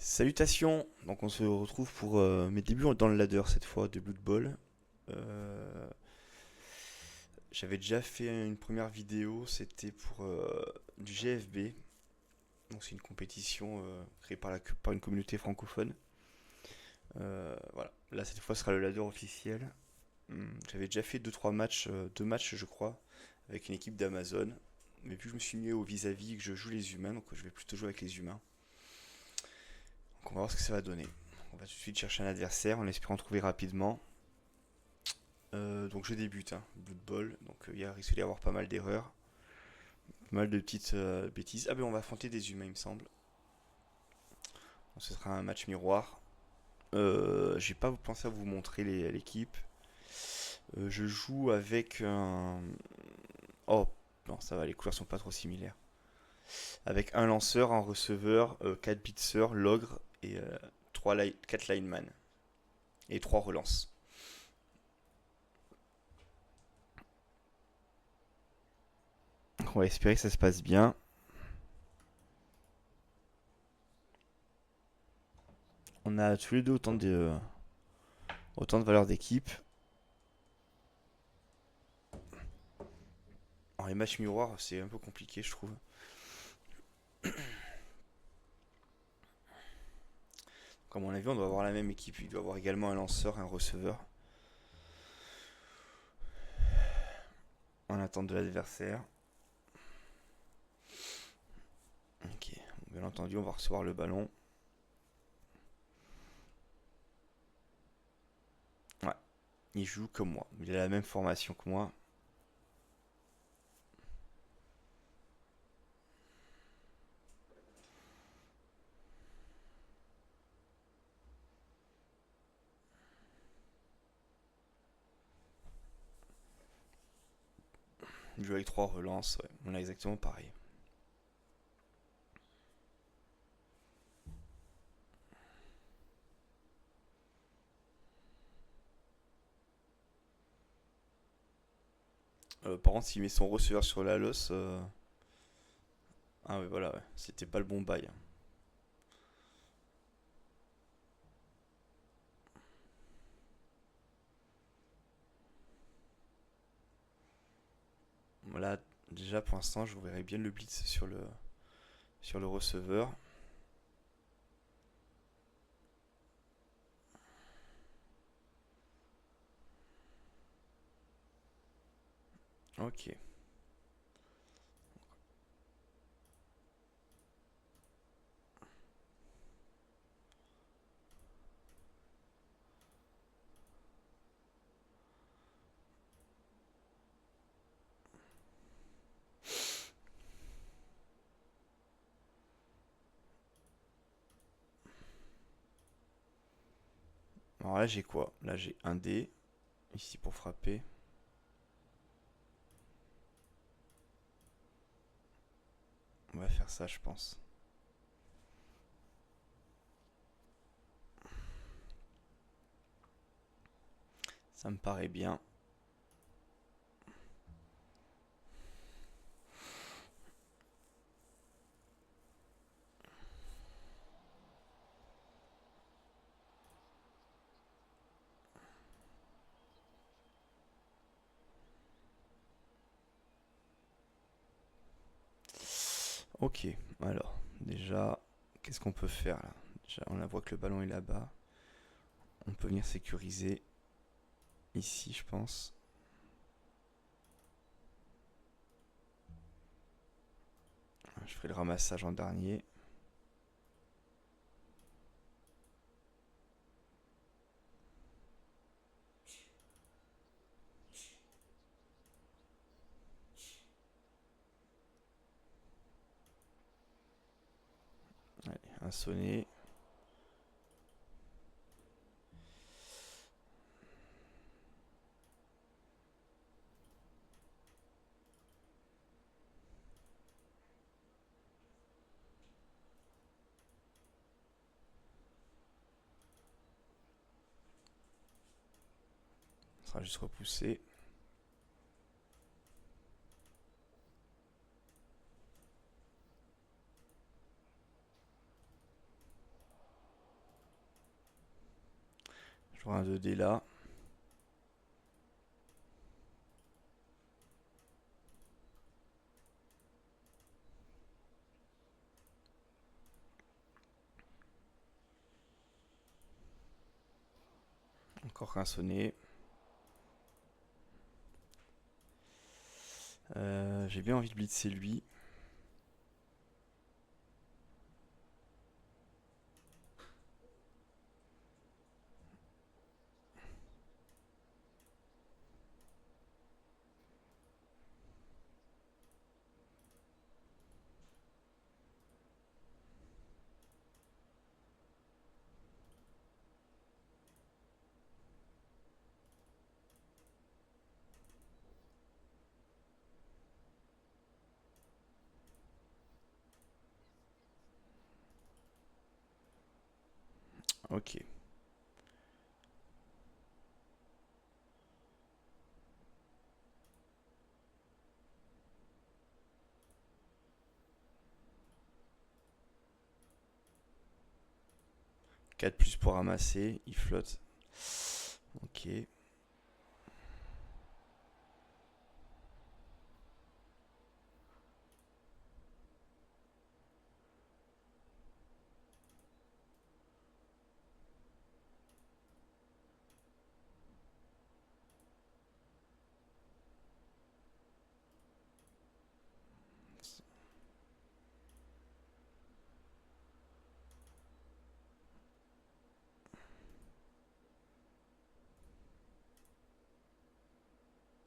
Salutations! Donc on se retrouve pour mes débuts dans le ladder cette fois de Blood Bowl. Euh, J'avais déjà fait une première vidéo, c'était pour du GFB. Donc c'est une compétition créée par une communauté francophone. Voilà, là cette fois ce sera le ladder officiel. J'avais déjà fait deux-trois matchs, deux matchs je crois, avec une équipe d'Amazon. Mais puis je me suis mis au vis-à-vis que je joue les humains, donc je vais plutôt jouer avec les humains. Donc on va voir ce que ça va donner. On va tout de suite chercher un adversaire en espérant trouver rapidement. Donc je débute, hein, Blood Bowl, donc il risque d'y avoir pas mal d'erreurs, pas mal de petites bêtises. Ah ben on va affronter des humains il me semble. Donc, ce sera un match miroir. J'ai pas pensé à vous montrer l'équipe. Je joue avec un... Oh non ça va, les couleurs sont pas trop similaires. Avec un lanceur, un receveur, 4 blitzers, l'ogre et 4 linemen. Et 3 relances. Donc, on va espérer que ça se passe bien. On a tous les deux autant de valeur d'équipe. Alors, les matchs miroirs, c'est un peu compliqué, je trouve. Comme on l'a vu, on doit avoir la même équipe. Il doit avoir également un lanceur, un receveur. En attente de l'adversaire. Ok. Bien entendu, on va recevoir le ballon. Ouais. Il joue comme moi. Il a la même formation que moi. Il joue avec 3 relances. Ouais. On a exactement pareil. Par contre, s'il met son receveur sur la losse. Ah ouais, voilà. Ouais. C'était pas le bon bail. Voilà. Déjà, pour l'instant, je verrais bien le blitz sur le receveur. Ok. Alors là, j'ai quoi? Là, j'ai un dé. Ici pour frapper. On va faire ça, je pense. Ça me paraît bien. Ok, alors, déjà, qu'est-ce qu'on peut faire là? Déjà, on la voit que le ballon est là-bas. On peut venir sécuriser ici, je pense. Je ferai le ramassage en dernier. Allez, un sonnet. On sera juste repoussé. J'aurai un 2D là. Encore un sonné. J'ai bien envie de blitzer lui. Ok. 4 plus pour ramasser. Il flotte. Ok.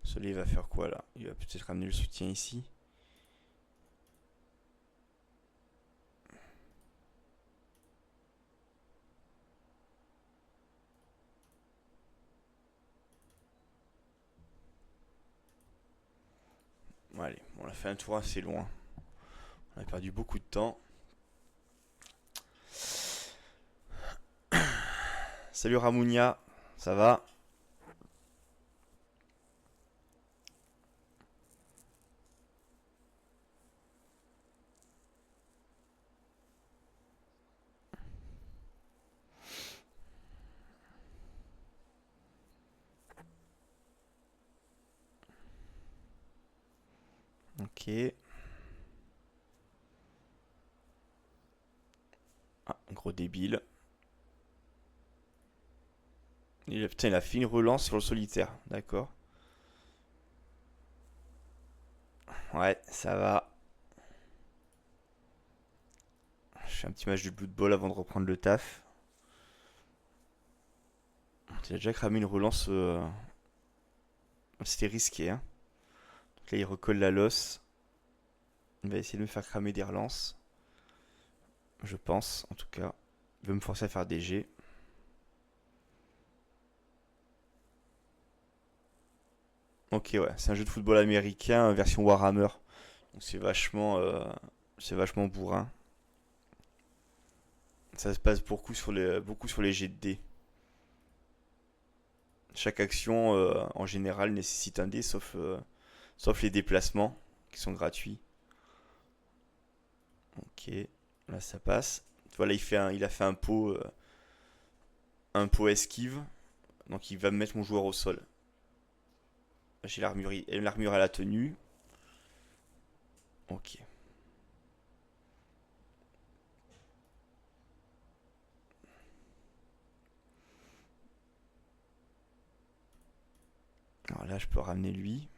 Celui va faire quoi là? Il va peut-être ramener le soutien ici. Bon, allez, on a fait un tour assez loin. On a perdu beaucoup de temps. Salut Ramounia, ça va? Ok. Ah, gros débile. Putain, il a fait une relance sur le solitaire, d'accord. Ouais, ça va. Je fais un petit match de Blood Bowl avant de reprendre le taf. Il a déjà cramé une relance. C'était risqué, hein. Donc là, il recolle la losse. Il va essayer de me faire cramer des relances. Je pense, en tout cas. Il veut me forcer à faire des G. Ok, ouais, c'est un jeu de football américain version Warhammer. Donc c'est vachement bourrin. Ça se passe beaucoup sur les jets de dés. Chaque action, en général, nécessite un dé, sauf les déplacements, qui sont gratuits. Ok, là ça passe. Voilà, il a fait un pot esquive, donc il va me mettre mon joueur au sol. J'ai l'armure à la tenue. Ok. Alors là, je peux ramener lui.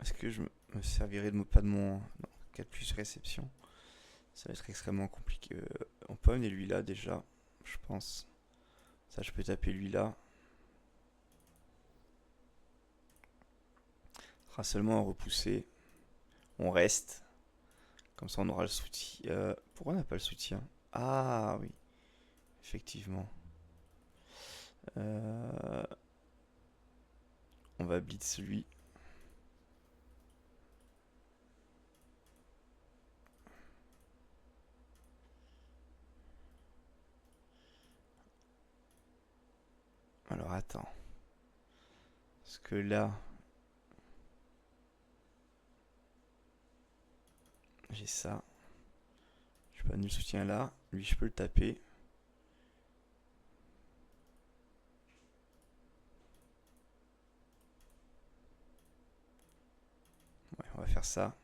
Est-ce que je me servirai pas de mon. Non, 4 plus réception. Ça va être extrêmement compliqué. On peut amener lui là déjà, je pense. Ça, je peux taper lui là. fera seulement un repoussé. On reste. Comme ça, on aura le soutien. Pourquoi on n'a pas le soutien? Ah oui, effectivement. Euh, on va blitz lui. Alors attends. Parce que là, j'ai ça. Je peux pas nul soutien là. Lui, je peux le taper. Ouais, on va faire ça.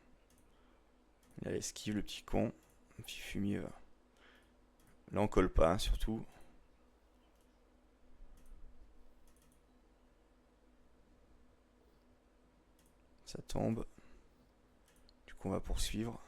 Il a l'esquive, le petit con. Le petit fumier. Là, on colle pas, hein, surtout. Ça tombe. Du coup, on va poursuivre.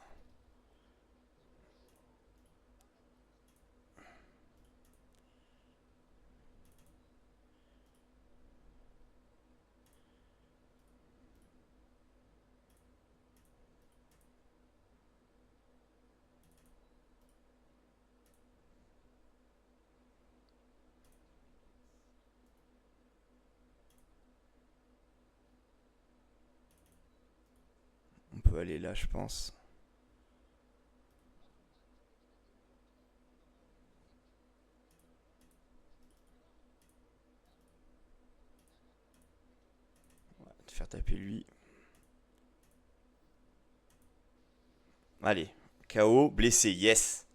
On peut aller là, je pense. On va te faire taper lui. Allez, KO, blessé, yes.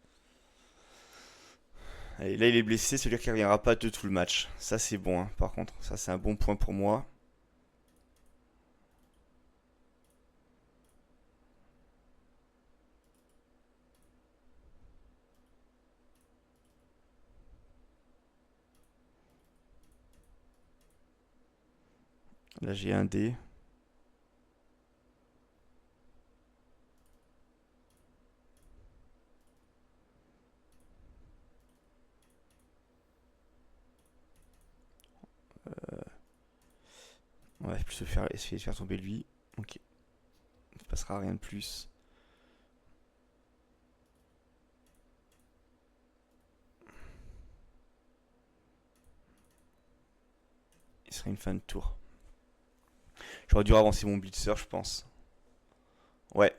Allez, là il est blessé, ça veut dire qu'il ne reviendra pas de tout le match. Ça c'est bon, hein, par contre. Ça c'est un bon point pour moi. Là j'ai un dé. On va plus essayer de faire tomber lui. Ok. Il ne passera rien de plus. Il serait une fin de tour. J'aurais dû avancer mon blitzer, je pense. Ouais.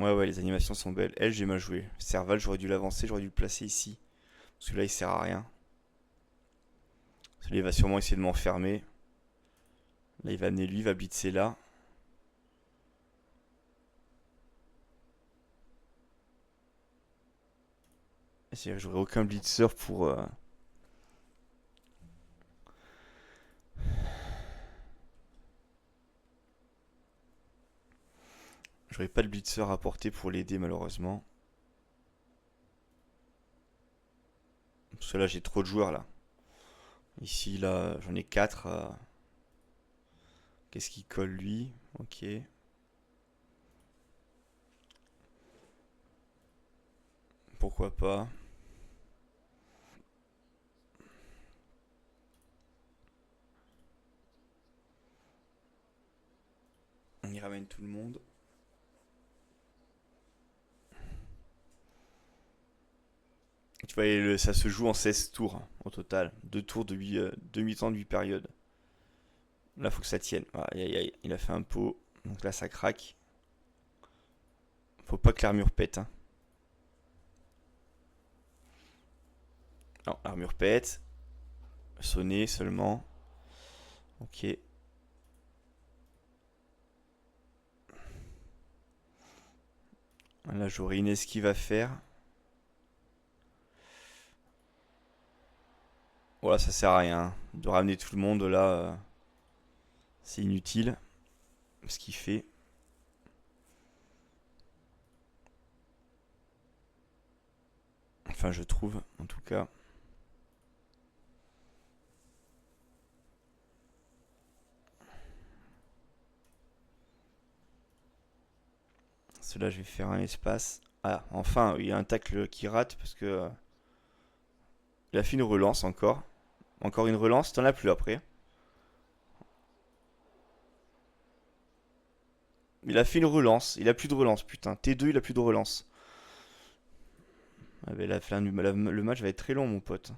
Ouais, les animations sont belles. Elle, j'ai mal joué. Serval, j'aurais dû l'avancer, j'aurais dû le placer ici. Parce que là, il sert à rien. Celui-là, il va sûrement essayer de m'enfermer. Là, il va amener lui, il va blitzer là. J'aurais aucun blitzer pour. J'aurais pas de blitzer à porter pour l'aider, malheureusement. Parce que là, j'ai trop de joueurs là. Ici, là, j'en ai 4. Qu'est-ce qu'il colle lui? Ok. Pourquoi pas? On y ramène tout le monde. Tu vois, ça se joue en 16 tours hein, au total. 2 tours de 8, 2 mi-temps de 8 périodes. Là, faut que ça tienne. Ah, aïe, aïe, aïe. Il a fait un pot. Donc là, ça craque. Faut pas que l'armure pète. Hein. Non, l'armure pète. Sonner seulement. Ok. Là, j'aurai une esquive à faire. Voilà, ça sert à rien. De ramener tout le monde là, c'est inutile. Ce qu'il fait. Enfin, je trouve, en tout cas. Cela, je vais faire un espace. Ah, enfin, il y a un tacle qui rate parce que il a fait une relance encore. Encore une relance, t'en as plus après. Il a fait une relance. Il a plus de relance, putain. T2, il a plus de relance. Ah, ben le match va être très long, mon pote.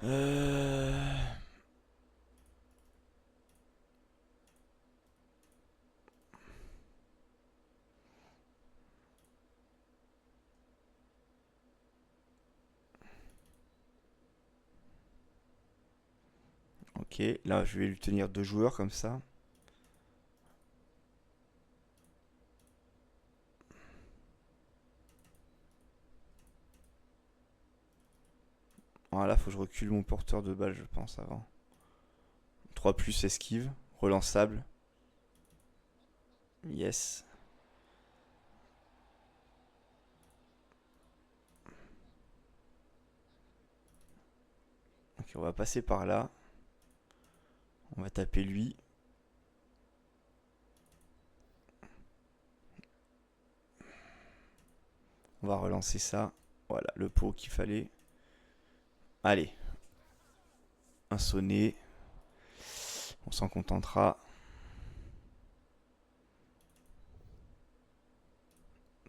Euh... Ok, là je vais lui tenir deux joueurs comme ça. Voilà, faut que je recule mon porteur de balle, je pense, avant. 3 plus esquive, relançable. Yes. Ok, on va passer par là. On va taper lui. On va relancer ça. Voilà, le pot qu'il fallait. Allez, un sonnet. On s'en contentera.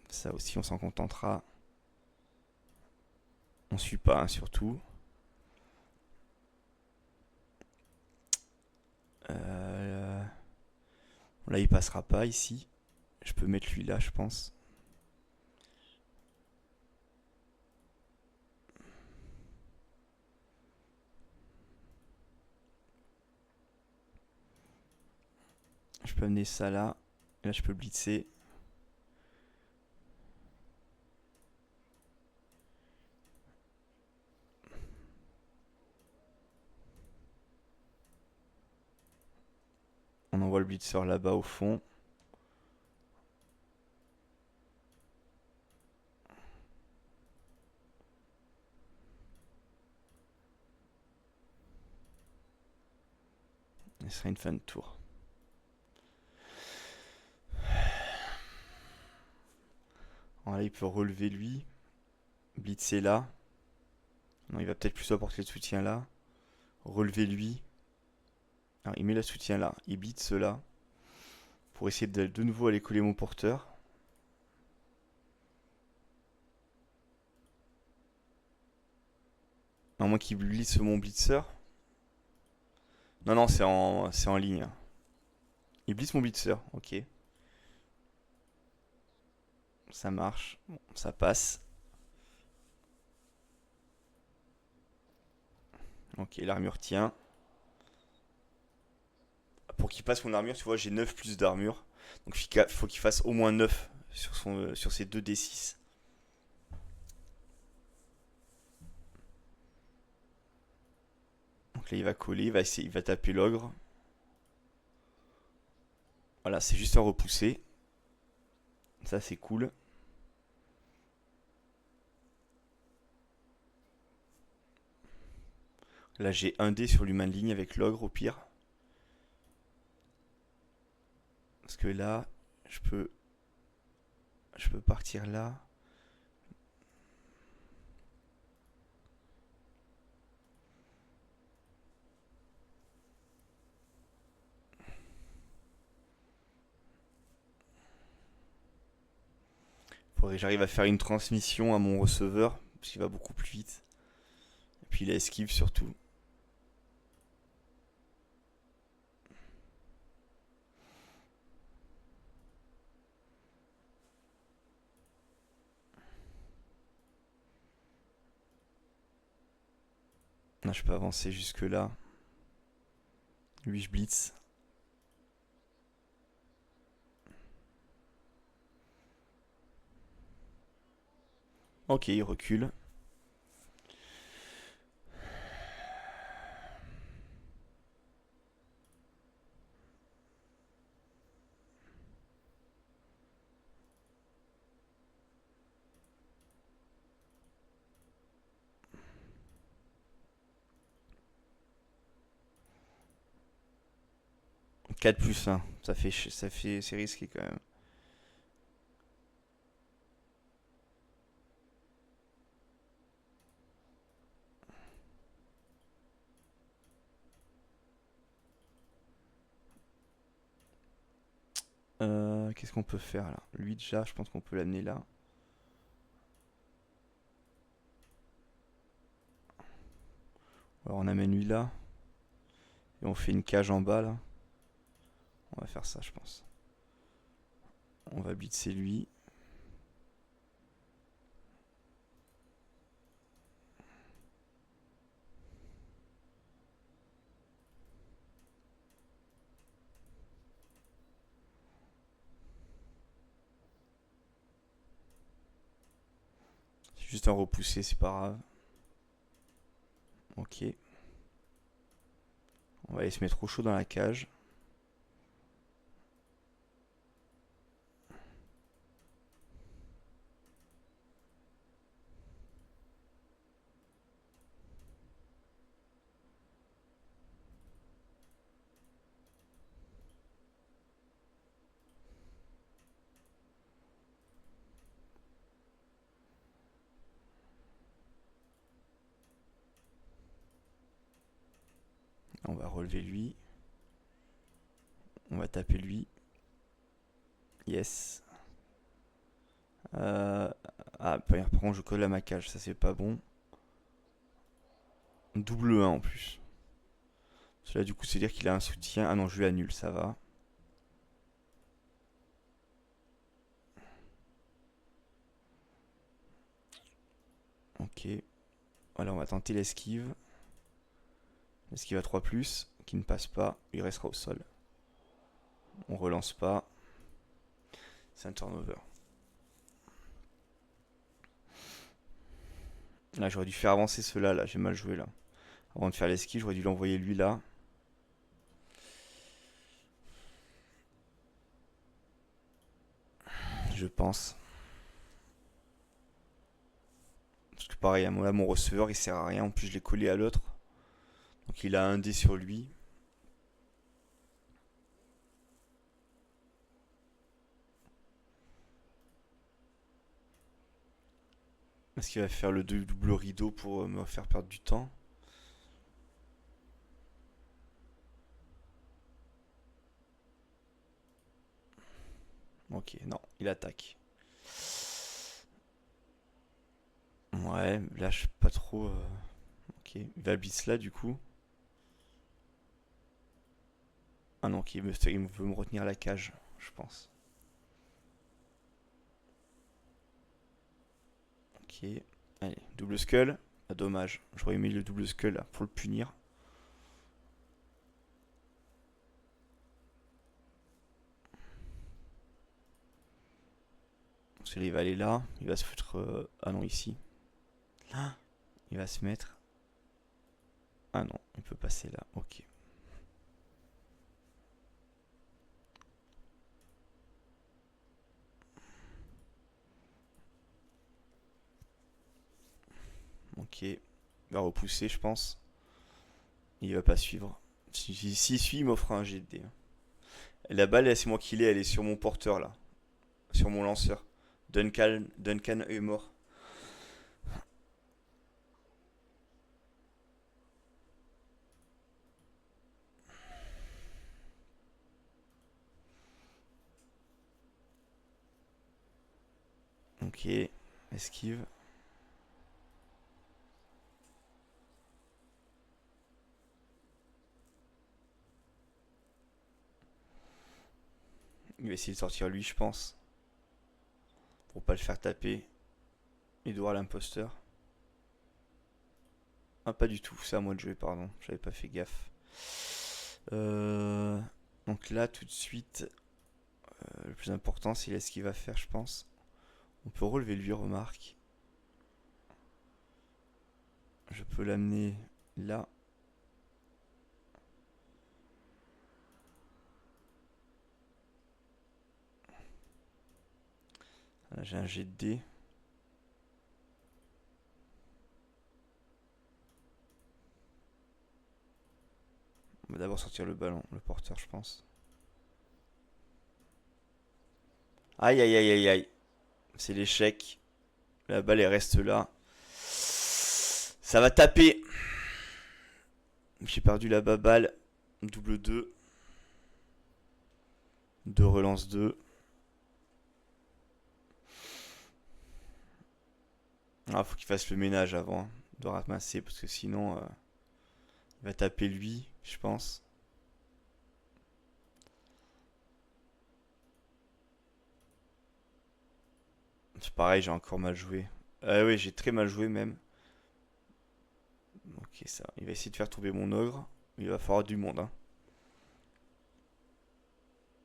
Ça aussi, on s'en contentera. On suit pas, hein, surtout. Euh, Là, il passera pas ici. Je peux mettre lui là, je pense. Je peux amener ça là. Là, je peux blitzer. On envoie le blitzer là-bas au fond. Ce sera une fin de tour. Alors là, il peut relever lui. Blitzer là. Non, il va peut-être plus apporter le soutien là. Relever lui. Alors, il met le soutien là. Il blitz là. Pour essayer de nouveau aller coller mon porteur. À moins qu'il blitz mon blitzer. Non, non, c'est en ligne. Il blitz mon blitzer. Ok. Ça marche. Bon, ça passe. Ok, l'armure tient. Pour qu'il passe mon armure, tu vois, j'ai 9 plus d'armure. Donc il faut qu'il fasse au moins 9 sur ses 2 D6. Donc là, il va coller, il va taper l'ogre. Voilà, c'est juste un repoussé. Ça, c'est cool. Là, j'ai un dé sur l'humain de ligne avec l'ogre au pire. Parce que là, je peux, je peux partir là. Faudrait que j'arrive à faire une transmission à mon receveur. Parce qu'il va beaucoup plus vite. Et puis il a esquive surtout. Là, je peux avancer jusque là. Lui, je blitz. Ok, il recule. Quatre plus un. C'est risqué quand même. Qu'est-ce qu'on peut faire là? Lui déjà, je pense qu'on peut l'amener là. Alors on amène lui là. Et on fait une cage en bas là. On va faire ça, je pense. On va blitzer lui. C'est juste un repoussé, c'est pas grave. Ok. On va aller se mettre au chaud dans la cage. On va relever lui. On va taper lui. Yes. Ah, par contre, je colle à ma cage, ça c'est pas bon. Double 1 en plus. Cela du coup, c'est dire qu'il a un soutien. Ah non, je lui annule, ça va. Ok. Voilà, on va tenter l'esquive. L'esquive à 3 qui ne passe pas. Il restera au sol. On relance pas. C'est un turnover. Là, j'aurais dû faire avancer ceux-là. Là, j'ai mal joué là. Avant de faire l'esquive, j'aurais dû l'envoyer lui là. Je pense. Parce que pareil, là, mon receveur il sert à rien. En plus, je l'ai collé à l'autre. Donc il a un dé sur lui. Est-ce qu'il va faire le double rideau pour me faire perdre du temps? Ok, non, il attaque. Ouais, là je sais pas trop. Ok, il va blitz là du coup. Ah non, ok, il veut me retenir à la cage, je pense. Ok, allez, double skull. Ah, dommage, j'aurais aimé le double skull là pour le punir. Parce qu'il va aller là, il va se foutre. Ah non, ici. Là, il va se mettre. Ah non, il peut passer là, ok. Ok, il va repousser, je pense. Il va pas suivre. S'il suit, il m'offre un GD. La balle, c'est moi qui l'ai, elle est sur mon porteur là. Sur mon lanceur. Duncan est mort. Ok, esquive. Il va essayer de sortir lui, je pense. Pour pas le faire taper. Edouard l'imposteur. Ah, pas du tout, c'est à moi de jouer, pardon. J'avais pas fait gaffe. Donc là, tout de suite, le plus important, c'est ce qu'il va faire, je pense. On peut relever lui, remarque. Je peux l'amener là. Là, j'ai un jet de dés. On va d'abord sortir le ballon, le porteur, je pense. Aïe, aïe, aïe, aïe, aïe. C'est l'échec. La balle, elle reste là. Ça va taper. J'ai perdu la baballe. Double 2. 2 relance 2. Ah, faut qu'il fasse le ménage avant de ramasser parce que sinon il va taper lui, je pense. C'est pareil, j'ai encore mal joué. Ah oui, j'ai très mal joué même. Ok, ça. Il va essayer de faire tomber mon ogre. Il va falloir du monde, hein.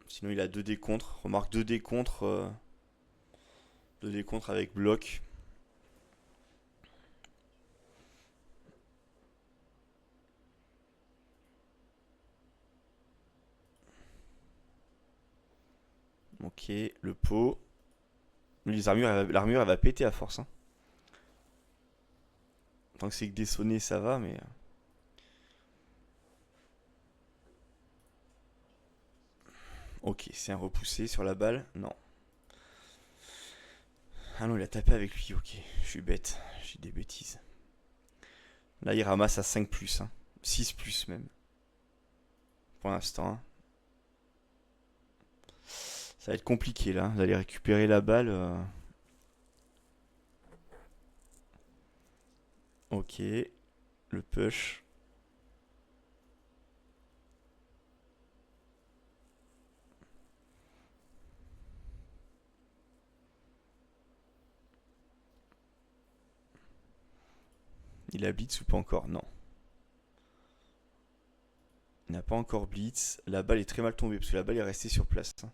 Sinon, il a 2 dés contre. Remarque 2 dés contre. 2 dés contre avec bloc. Ok, le pot. Les armures, l'armure, elle va péter à force, hein. Tant que c'est que des sonnets, ça va, mais. Ok, c'est un repoussé sur la balle. Non. Ah non, il a tapé avec lui. Ok, je suis bête. J'ai des bêtises. Là, il ramasse à 5 plus, hein. 6 plus même. Pour l'instant, hein. Ça va être compliqué là, d'aller récupérer la balle. Ok, le push. Il a blitz ou pas encore? Non. Il n'a pas encore blitz. La balle est très mal tombée parce que la balle est restée sur place, hein.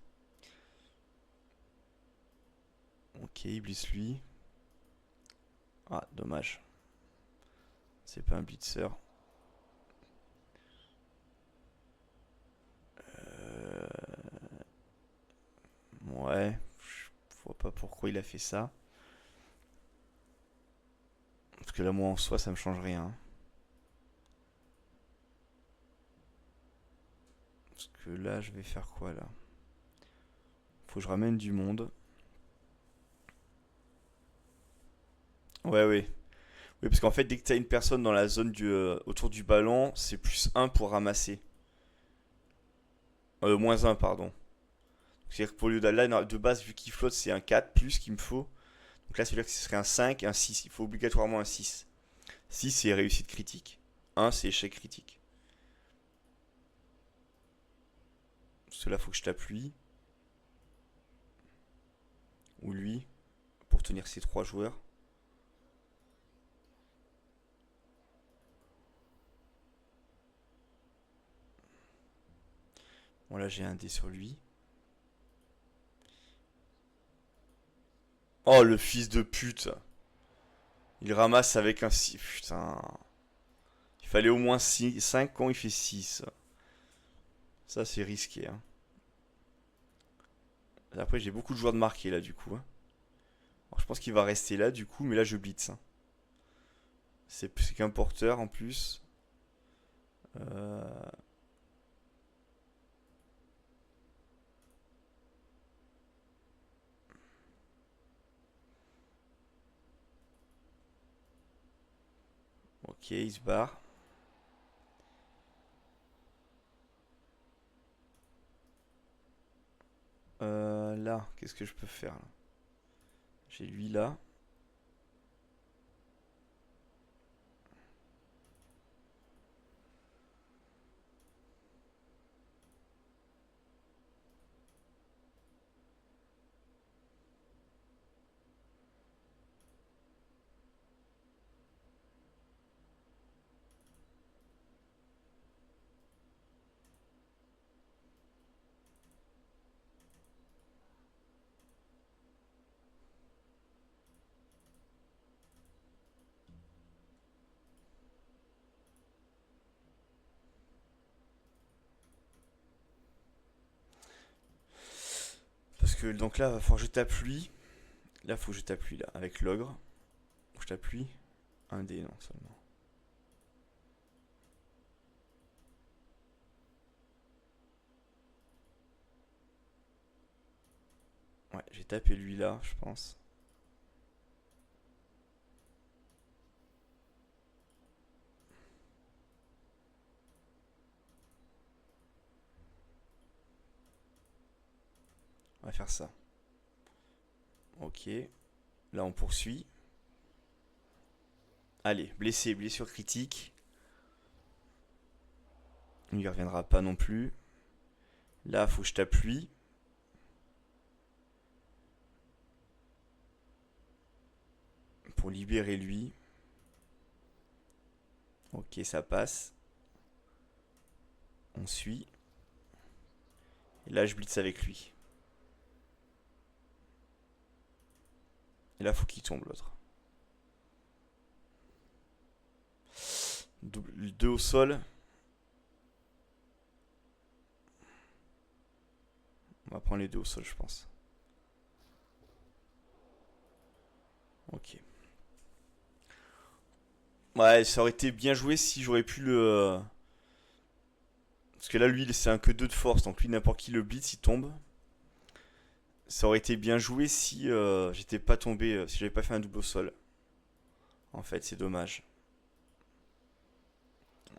Ok, il blitz lui. Ah, dommage. C'est pas un blitzer. Euh, Ouais, je vois pas pourquoi il a fait ça. Parce que là, moi en soi, ça me change rien. Parce que là, je vais faire quoi là? Faut que je ramène du monde. Ouais, ouais. Oui, parce qu'en fait, dès que t'as une personne dans la zone autour du ballon, c'est plus un pour ramasser. Moins un, pardon. C'est-à-dire que pour le là, de base, vu qu'il flotte, c'est un 4 plus qu'il me faut. Donc là, ça veut dire que ce serait un 5, un 6. Il faut obligatoirement un 6. 6, c'est réussite critique. Un, c'est échec critique. Parce que là, faut que je tape lui. Ou lui. Pour tenir ces 3 joueurs. Bon, là, j'ai un dé sur lui. Oh, le fils de pute. Il ramasse avec un 6. Putain. Il fallait au moins 5 quand il fait 6. Ça, c'est risqué, hein. Après, j'ai beaucoup de joueurs de marquer là, du coup, hein. Alors, je pense qu'il va rester là, du coup, mais là, je blitz, hein. C'est qu'un porteur en plus. Euh, Ok, il se barre. Là, qu'est-ce que je peux faire là? J'ai lui là. Parce que donc là, il va falloir que je tape lui. Là, faut que je tape lui là, avec l'ogre. Faut que je tape lui. Un dé, non seulement. Ouais, j'ai tapé lui là, je pense. On va faire ça. Ok. Là, on poursuit. Allez, blessé, blessure critique. Il n'y reviendra pas non plus. Là, faut que je tape lui. Pour libérer lui. Ok, ça passe. On suit. Et là, je blitz avec lui. Et là, faut qu'il tombe l'autre. 2 au sol. On va prendre les 2 au sol, je pense. Ok. Ouais, ça aurait été bien joué si j'aurais pu le... Parce que là, lui, c'est un que 2 de force. Donc lui, n'importe qui le blitz, il tombe. Ça aurait été bien joué si j'étais pas tombé, si j'avais pas fait un double au sol. En fait, c'est dommage.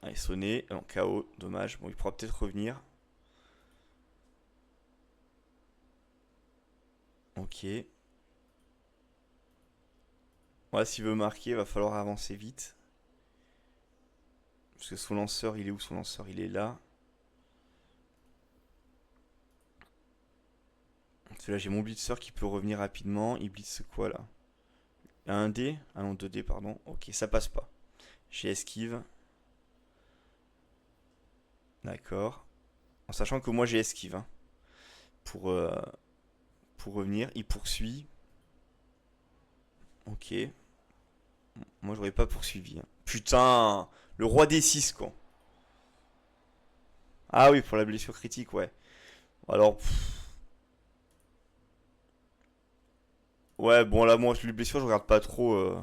Allez, sonné, en KO, dommage. Bon, il pourra peut-être revenir. Ok. Ouais, s'il veut marquer, il va falloir avancer vite. Parce que son lanceur, il est où? Son lanceur, il est là. Parce que là, j'ai mon blitzer qui peut revenir rapidement. Il blitz quoi là? Un D? Ah non, 2D, pardon. Ok, ça passe pas. J'ai esquive. D'accord. En sachant que moi, j'ai esquive. Hein, pour, euh, pour revenir. Il poursuit. Ok. Moi, j'aurais pas poursuivi. Hein. Putain! Le roi des 6 quoi. Ah oui, pour la blessure critique, ouais. Alors, ouais, bon, là, moi, les blessures, je regarde pas trop.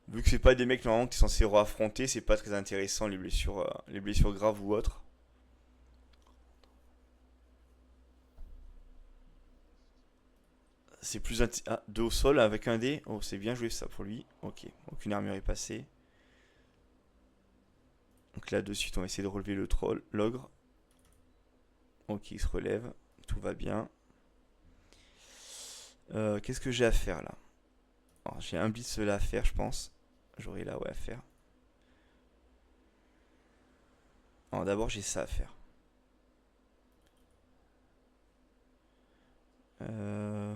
Vu que c'est pas des mecs normalement qui sont censés affronter, c'est pas très intéressant les blessures graves ou autres. C'est plus ah, 2 au sol avec un dé. Oh, c'est bien joué ça pour lui. Ok, aucune armure est passée. Donc là, de suite, on va essayer de relever le troll, l'ogre. Ok, il se relève. Tout va bien. Qu'est-ce que j'ai à faire là? Alors, j'ai un blitz là à faire, je pense. J'aurai là, ouais, à faire. Alors, d'abord, j'ai ça à faire. Euh,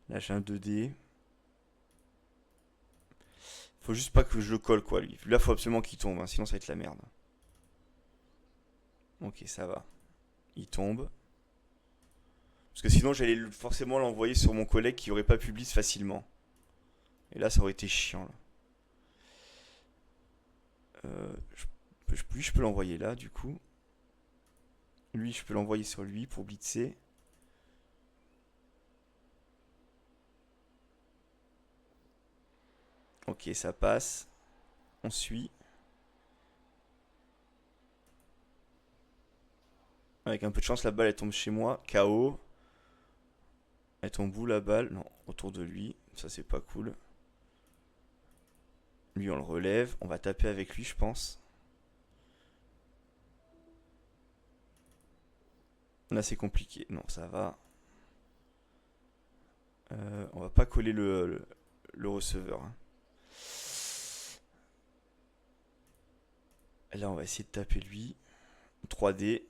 Là, j'ai un 2D. Faut juste pas que je le colle, quoi, lui. Là, faut absolument qu'il tombe, hein, sinon ça va être la merde. Ok, ça va. Il tombe. Parce que sinon, j'allais forcément l'envoyer sur mon collègue qui aurait pas pu blitz facilement. Et là, ça aurait été chiant, là. Lui, je peux l'envoyer là, du coup. Lui, je peux l'envoyer sur lui pour blitzer. Ok, ça passe. On suit. Avec un peu de chance, la balle, elle tombe chez moi. KO. Elle tombe où, la balle? Non, autour de lui. Ça, c'est pas cool. Lui, on le relève. On va taper avec lui, je pense. Là, c'est compliqué. Non, ça va. On va pas coller le receveur. Hein. Là, on va essayer de taper lui. 3D.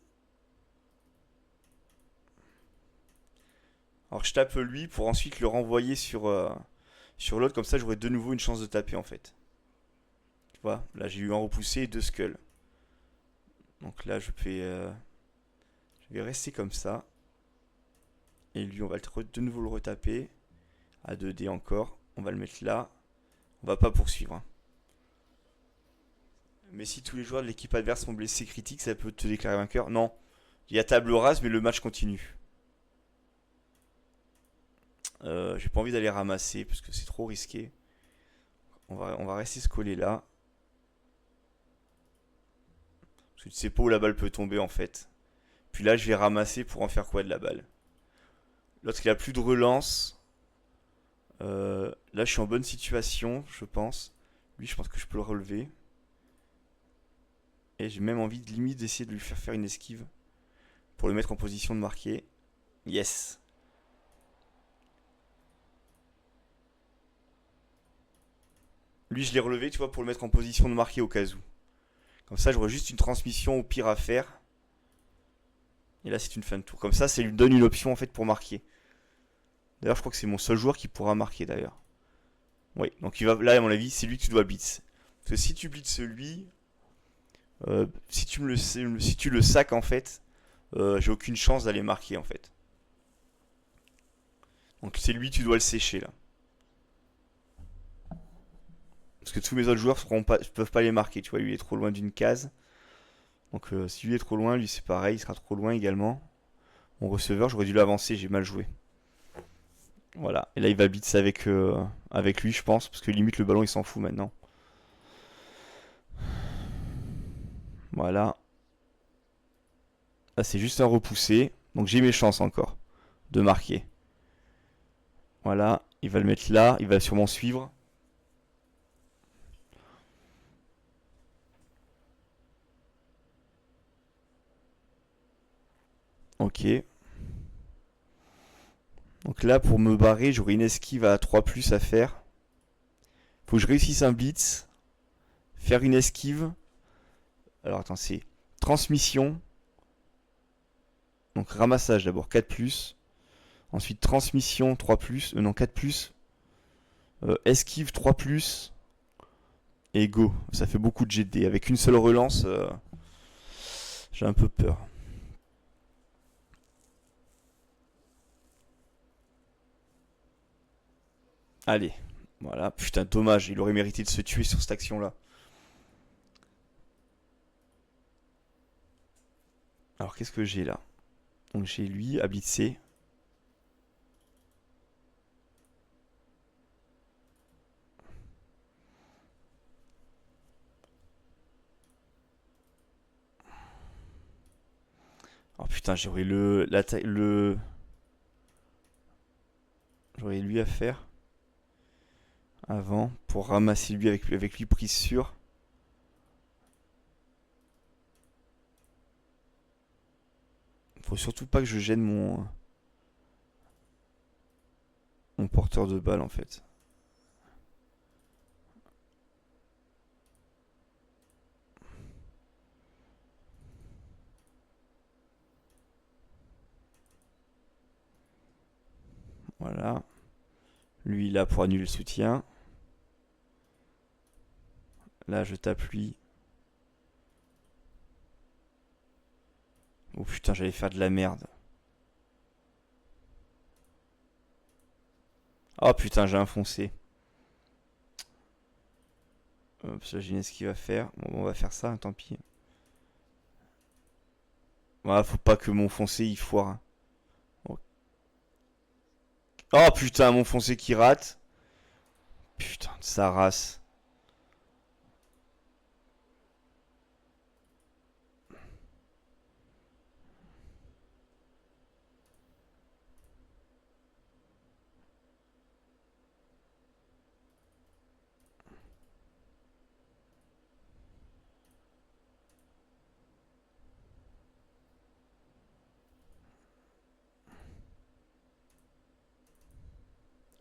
Alors, je tape lui pour ensuite le renvoyer sur l'autre. Comme ça, j'aurai de nouveau une chance de taper, en fait. Tu vois, là, j'ai eu un repoussé et 2 skulls. Donc là, je vais rester comme ça. Et lui, on va de nouveau le retaper. À 2D encore. On va le mettre là. On va pas poursuivre. Hein. Mais si tous les joueurs de l'équipe adverse sont blessés critiques, ça peut te déclarer vainqueur. Non. Il y a table rase, mais le match continue. J'ai pas envie d'aller ramasser parce que c'est trop risqué. On va rester se coller là. Parce que tu sais pas où la balle peut tomber en fait. Puis là, je vais ramasser pour en faire quoi de la balle. Lorsqu'il a plus de relance, là, je suis en bonne situation, je pense. Lui, je pense que je peux le relever. Et j'ai même envie de limite d'essayer de lui faire une esquive pour le mettre en position de marquer. Yes. Lui, je l'ai relevé, tu vois, pour le mettre en position de marquer au cas où. Comme ça, j'aurai juste une transmission au pire à faire. Et là, c'est une fin de tour. Comme ça lui donne une option en fait pour marquer. D'ailleurs, je crois que c'est mon seul joueur qui pourra marquer d'ailleurs. Oui, donc il va, là, à mon avis, c'est lui que tu dois blitz. Parce que si tu blitz lui, si tu le sacs en fait, j'ai aucune chance d'aller marquer en fait. Donc c'est lui, tu dois le sécher là. Parce que tous mes autres joueurs peuvent pas les marquer, tu vois, lui il est trop loin d'une case. Donc si lui est trop loin, lui c'est pareil, il sera trop loin également. Mon receveur, j'aurais dû l'avancer, j'ai mal joué. Voilà, et là il va blitz avec lui je pense, parce que limite le ballon il s'en fout maintenant. Voilà. Là c'est juste un repoussé, donc j'ai mes chances encore de marquer. Voilà, il va le mettre là, il va sûrement suivre. Ok. Donc là, pour me barrer, j'aurai une esquive à 3 plus à faire. Faut que je réussisse un blitz, faire une esquive. Alors attends, c'est transmission. Donc ramassage d'abord 4 plus. Ensuite transmission 3 plus. Non, 4 plus. Esquive 3 plus. Et go. Ça fait beaucoup de GD. Avec une seule relance, j'ai un peu peur. Allez. Voilà. Putain, dommage. Il aurait mérité de se tuer sur cette action-là. Alors qu'est-ce que j'ai là? Donc j'ai lui à blitzer. Oh putain, j'aurais lui à faire avant pour ramasser lui avec lui prise sûre. Faut surtout pas que je gêne mon porteur de balle en fait. Voilà. Lui là pour annuler le soutien. Là je tape lui. Oh putain, j'allais faire de la merde. Oh putain, j'ai enfoncé. Hop, là j'ai ce qu'il va faire. Bon, on va faire ça, tant pis. Voilà, faut pas que mon foncé il foire. Oh putain, mon foncé qui rate. Putain de sa race.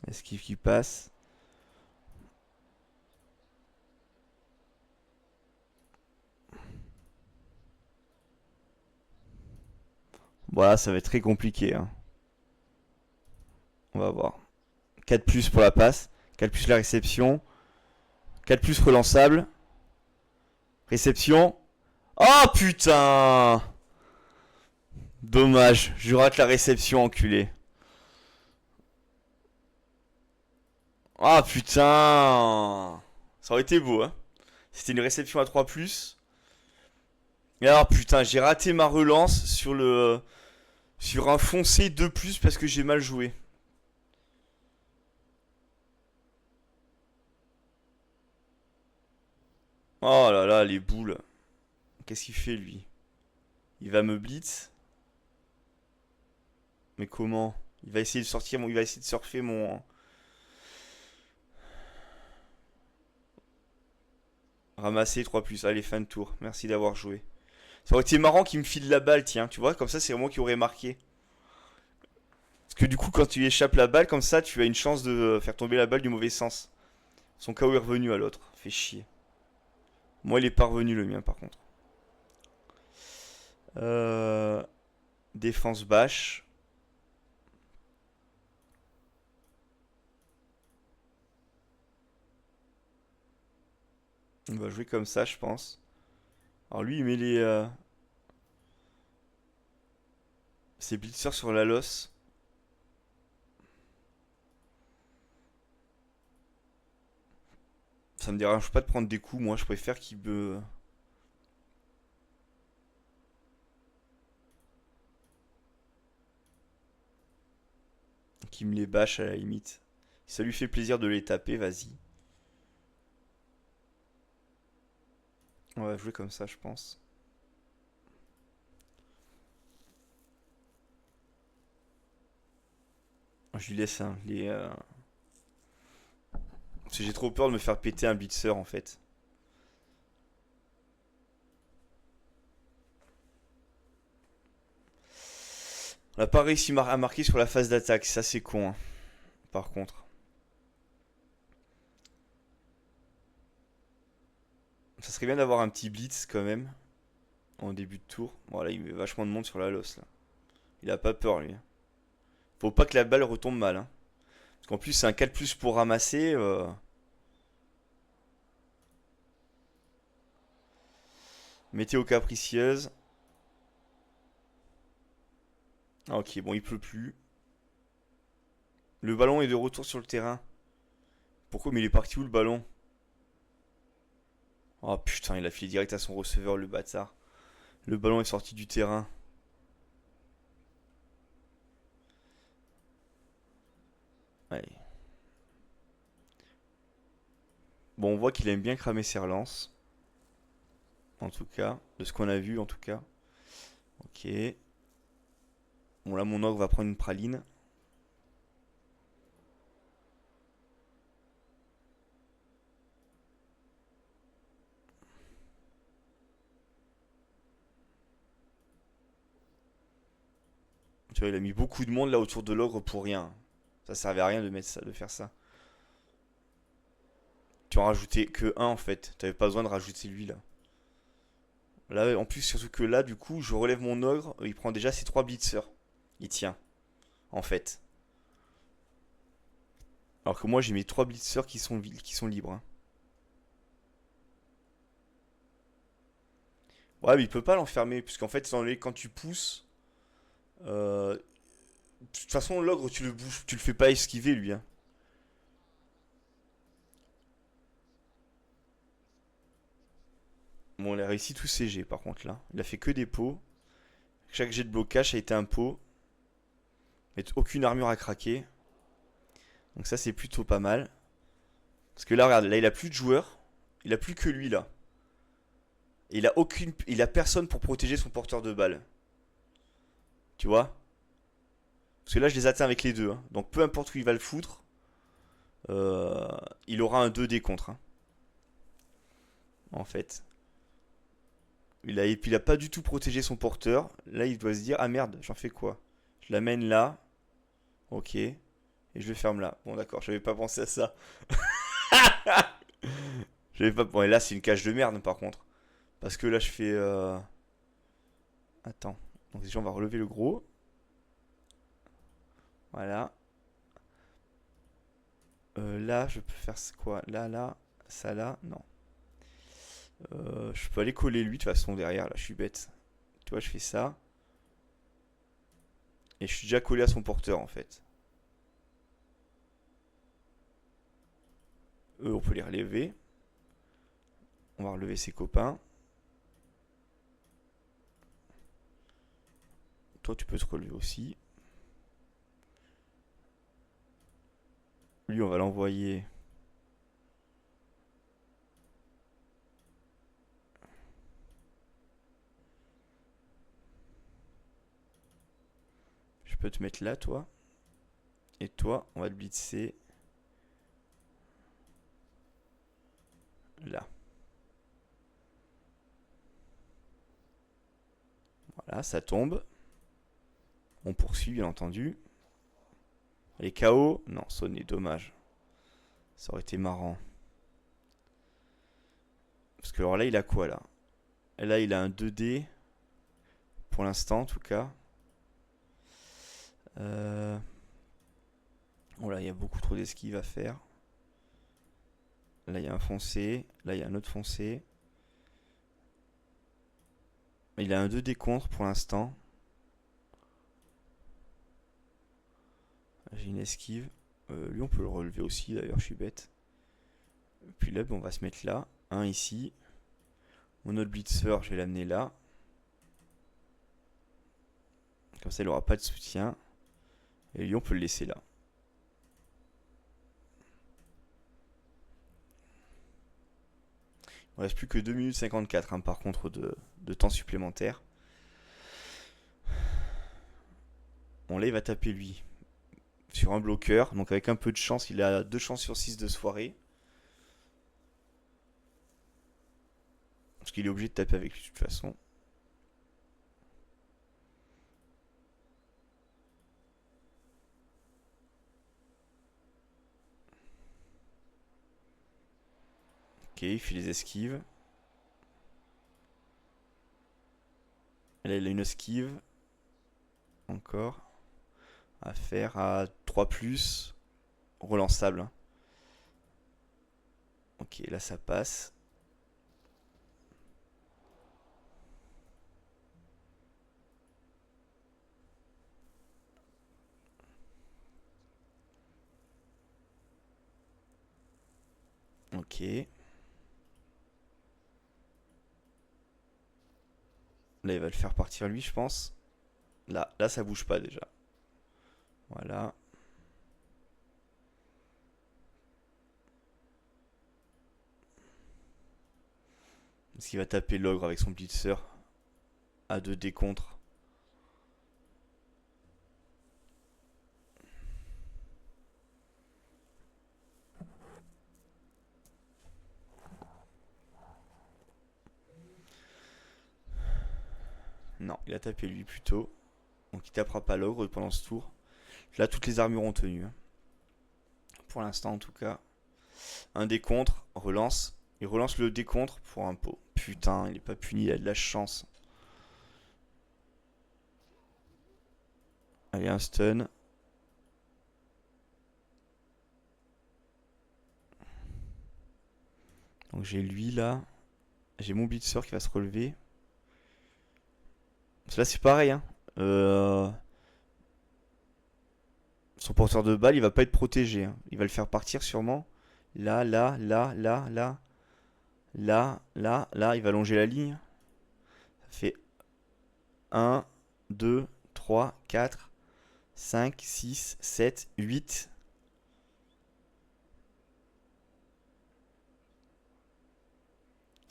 Esquive qui passe. Voilà, ça va être très compliqué. Hein. On va voir. 4 plus pour la passe. 4 plus la réception. 4 plus relançable. Réception. Oh putain! Dommage, je rate la réception, enculé. Ah putain! Ça aurait été beau, hein. C'était une réception à 3 plus. Et alors putain, j'ai raté ma relance sur un foncé 2 plus parce que j'ai mal joué. Oh là là, les boules. Qu'est-ce qu'il fait lui? Il va me blitz. Mais comment? Il va essayer de sortir il va essayer de surfer mon. Ramasser 3 plus. Allez, fin de tour. Merci d'avoir joué. Ça aurait été marrant qu'il me file la balle, tiens. Tu vois, comme ça, c'est moi qui aurais marqué. Parce que du coup, quand tu échappes la balle comme ça, tu as une chance de faire tomber la balle du mauvais sens. Son KO est revenu à l'autre. Fait chier. Moi, il est pas revenu le mien par contre. Euh, Défense bâche. On va jouer comme ça, je pense. Alors lui, il met ses blitzers sur la losse. Ça me dérange pas de prendre des coups, moi je préfère qu'il me les bâche à la limite. Si ça lui fait plaisir de les taper, vas-y. On va jouer comme ça, je pense. Je lui laisse parce que j'ai trop peur de me faire péter un blitzer en fait. On n'a pas réussi à marquer sur la phase d'attaque, ça c'est con, hein, par contre. Ça serait bien d'avoir un petit blitz quand même, en début de tour. Voilà, il met vachement de monde sur la losse là. Il a pas peur lui. Faut pas que la balle retombe mal, hein. Parce qu'en plus c'est un 4 plus pour ramasser. Météo capricieuse. Ah, ok, bon il pleut plus. Le ballon est de retour sur le terrain. Pourquoi? Mais il est parti où le ballon? Oh putain, il a filé direct à son receveur, le bâtard. Le ballon est sorti du terrain. Allez. Bon, on voit qu'il aime bien cramer ses relances. En tout cas, de ce qu'on a vu en tout cas. Ok. Bon là mon ogre va prendre une praline. Tu vois, il a mis beaucoup de monde là autour de l'ogre pour rien. Ça servait à rien de mettre ça, de faire ça. Tu en rajoutais que un en fait. T'avais pas besoin de rajouter lui là. Là, en plus, surtout que là, du coup, je relève mon ogre. Il prend déjà ses 3 blitzers. Il tient, en fait. Alors que moi, j'ai mes 3 blitzers qui sont libres, hein. Ouais, mais il peut pas l'enfermer. Puisqu'en fait, quand tu pousses. De toute façon, l'ogre, tu le bouges, tu le fais pas esquiver lui, hein. Bon, il a réussi tous ses jets par contre là. Il a fait que des pots. Chaque jet de blocage a été un pot. Mais aucune armure à craquer. Donc ça, c'est plutôt pas mal. Parce que là, regarde, là, il a plus de joueurs. Il a plus que lui là. Et il a personne pour protéger son porteur de balle. Tu vois? Parce que là, je les atteins avec les deux, hein. Donc peu importe où il va le foutre, euh, il aura un 2D contre, hein, en fait. Et puis il a pas du tout protégé son porteur. Là, il doit se dire, ah merde, j'en fais quoi? Je l'amène là. Ok. Et je le ferme là. Bon, d'accord, j'avais pas pensé à ça. J'avais pas. Bon, et là, c'est une cage de merde par contre. Parce que là, je fais. Attends. Donc déjà, on va relever le gros. Voilà. Là, je peux faire quoi? Là, là, ça là. Non. Je peux aller coller lui de toute façon derrière. Là, je suis bête. Tu vois, je fais ça. Et je suis déjà collé à son porteur en fait. Eux, on peut les relever. On va relever ses copains. Toi, tu peux te relever aussi. Lui, on va l'envoyer. Je peux te mettre là, toi. Et toi, on va te blitzer là. Voilà, ça tombe. On poursuit, bien entendu. Elle est KO? Non, sonné, dommage. Ça aurait été marrant. Parce que alors là, il a quoi là? Là, il a un 2D. Pour l'instant, en tout cas. Euh... Oh là, il y a beaucoup trop d'esquives à faire. Là, il y a un foncé. Là, il y a un autre foncé. Il a un 2D contre pour l'instant. J'ai une esquive. Lui, on peut le relever aussi, d'ailleurs, je suis bête. Puis là, on va se mettre là. Un ici. Mon autre blitzer, je vais l'amener là. Comme ça, il n'aura pas de soutien. Et lui, on peut le laisser là. Il ne reste plus que 2 minutes 54, hein, par contre, de temps supplémentaire. Bon, là, il va taper lui sur un bloqueur. Donc, avec un peu de chance, il a 2 chances sur 6 de se foirer. Parce qu'il est obligé de taper avec lui de toute façon. Ok, il fait les esquives. Et là, il a une esquive. Encore. À faire à 3 plus. Relançable, hein. Ok, là, ça passe. Ok. Là, il va le faire partir lui, je pense. Là, ça bouge pas déjà. Voilà. Est-ce qu'il va taper l'ogre avec son blitzer à 2D contre? Non, il a tapé lui plutôt. Donc il tapera pas l'ogre pendant ce tour. Là, toutes les armures ont tenu, hein. Pour l'instant, en tout cas. Un décontre, relance. Il relance le décontre pour un pot. Putain, il est pas puni, il a de la chance. Allez, un stun. Donc j'ai lui là. J'ai mon blitzer qui va se relever. Là, c'est pareil, hein. Son porteur de balle, il va pas être protégé, hein. Il va le faire partir sûrement. Là, là, là, là, là. Là, là, là, il va longer la ligne. Ça fait 1, 2, 3, 4, 5, 6, 7, 8.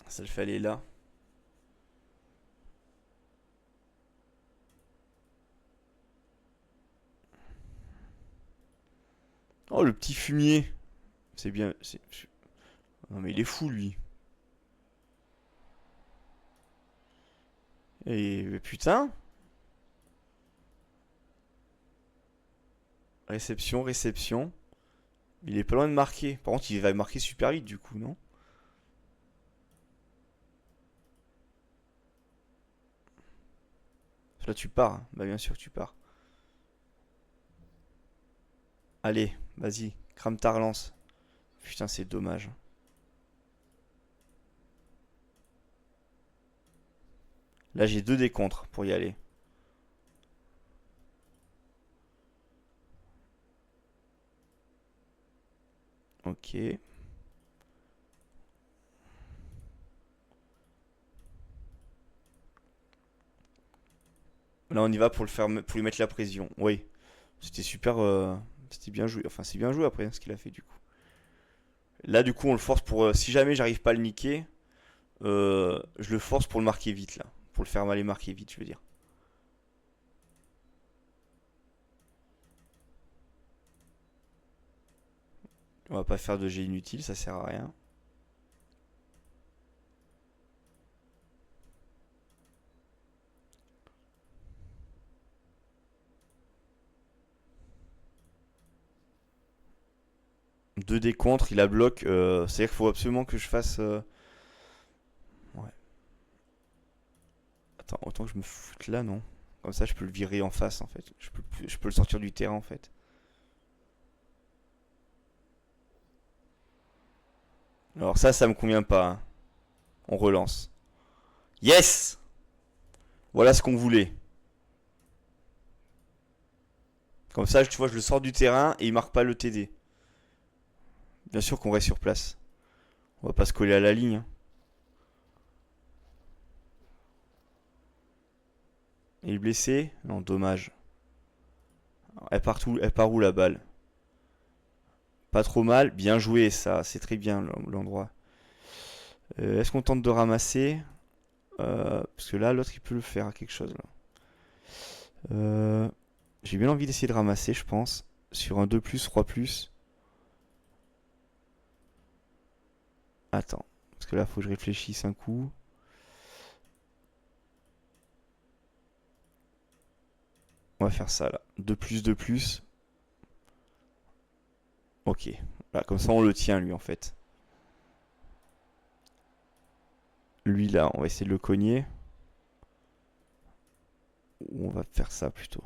Ça le fait aller là. Oh, le petit fumier. C'est bien. Non, mais il est fou, lui. Et putain. Réception, réception. Il est pas loin de marquer. Par contre, il va marquer super vite, du coup, non? Là, tu pars, hein. Bah, bien sûr, tu pars. Allez, vas-y. Crame ta relance. Putain, c'est dommage. Là, j'ai 2 décontres pour y aller. Ok. Là, on y va pour le faire, pour lui mettre la pression. Oui. C'était super. C'était bien joué. Enfin, c'est bien joué après ce qu'il a fait du coup. Là, du coup, on le force pour. Si jamais j'arrive pas à le niquer, je le force pour le marquer vite là. Pour le faire mal et marquer vite, je veux dire. On va pas faire de jet inutile, ça sert à rien. 2 dés contre, il la bloque. C'est-à-dire qu'il faut absolument que je fasse. Ouais. Attends, autant que je me foute là, non? Comme ça, je peux le virer en face en fait. Je peux le sortir du terrain en fait. Alors ça me convient pas, hein. On relance. Yes! Voilà ce qu'on voulait. Comme ça, tu vois, je le sors du terrain et il marque pas le TD. Bien sûr qu'on reste sur place. On va pas se coller à la ligne, hein. Il est blessé? Non, dommage. Elle part où la balle? Pas trop mal. Bien joué, ça. C'est très bien l'endroit. Est-ce qu'on tente de ramasser? Parce que là, l'autre, il peut le faire quelque chose. Là. J'ai bien envie d'essayer de ramasser, je pense. Sur un 2 plus, 3 plus. Attends. Parce que là, faut que je réfléchisse un coup. On va faire ça là. 2 plus, 2 plus. Ok. Là, comme ça, on le tient, lui, en fait. Lui, là, on va essayer de le cogner. Ou on va faire ça plutôt.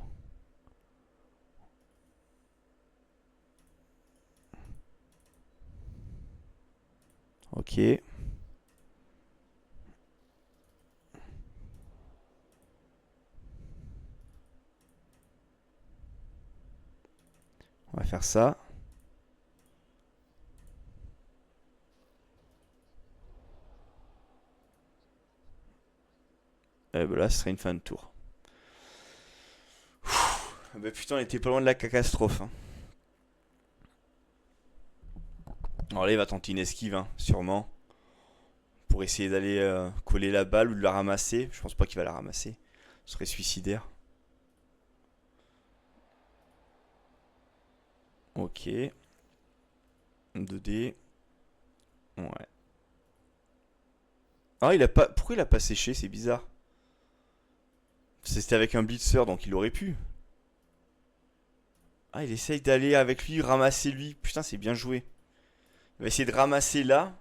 Ok. On va faire ça. Et ben là, ce serait une fin de tour. Bah putain, on était pas loin de la catastrophe, hein. Alors là, il va tenter une esquive, hein, sûrement. Pour essayer d'aller coller la balle ou de la ramasser. Je pense pas qu'il va la ramasser. Ce serait suicidaire. Ok. 2D. Ouais. Ah, il a pas. Pourquoi il a pas séché? C'est bizarre. C'était avec un blitzer, donc il aurait pu. Ah, il essaye d'aller avec lui, ramasser lui. Putain, c'est bien joué. Il va essayer de ramasser là.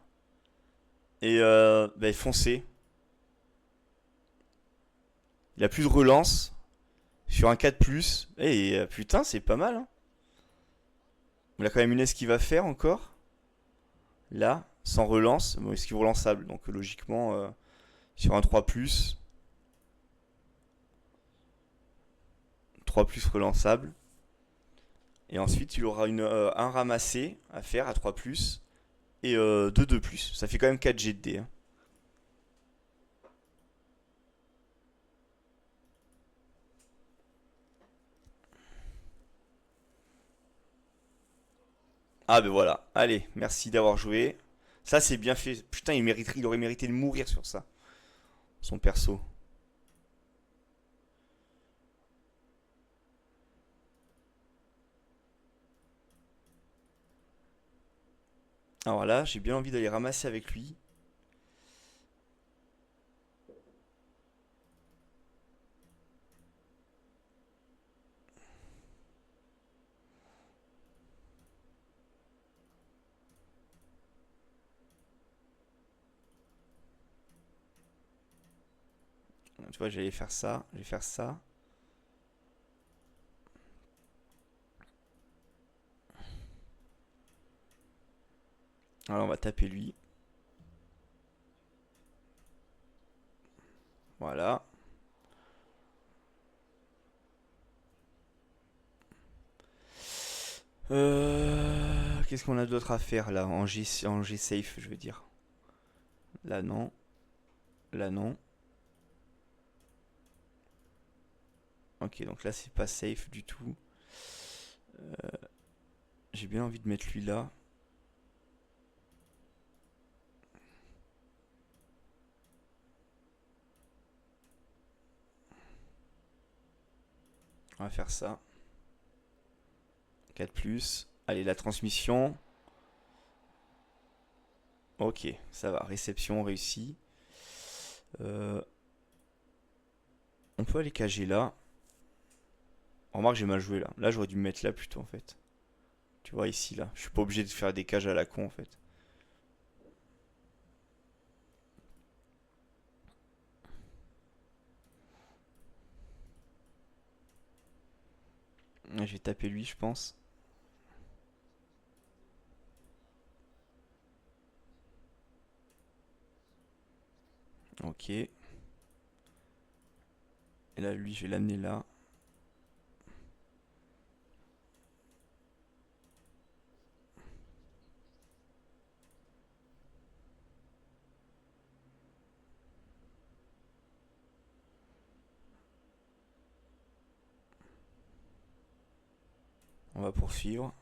Et bah, foncer. Il a plus de relance. Sur un 4+. Et putain, c'est pas mal, hein. Il a quand même une esquive à faire encore. Là, sans relance. Bon, esquive relançable. Donc logiquement, sur un 3+. 3+ relançable. Et ensuite, il aura un ramassé à faire à 3+. Et 2 2+. Ça fait quand même 4 G de dés, hein. Ah ben voilà. Allez, merci d'avoir joué. Ça, c'est bien fait. Putain, il aurait mérité de mourir sur ça. Son perso. Alors là, j'ai bien envie d'aller ramasser avec lui. Tu vois, j'allais faire ça. Je vais faire ça. Alors on va taper lui. Voilà. Qu'est-ce qu'on a d'autre à faire là en G safe, je veux dire. Là non. Là non. Ok, donc là c'est pas safe du tout. J'ai bien envie de mettre lui là. On va faire ça. 4+. Allez, la transmission. Ok, ça va. Réception réussie. Euh, on peut aller cager là. Remarque, j'ai mal joué là. Là, j'aurais dû me mettre là plutôt en fait. Tu vois ici là. Je suis pas obligé de faire des cages à la con en fait. Je vais taper lui, je pense. Ok. Et là, lui, je vais l'amener là. On va poursuivre.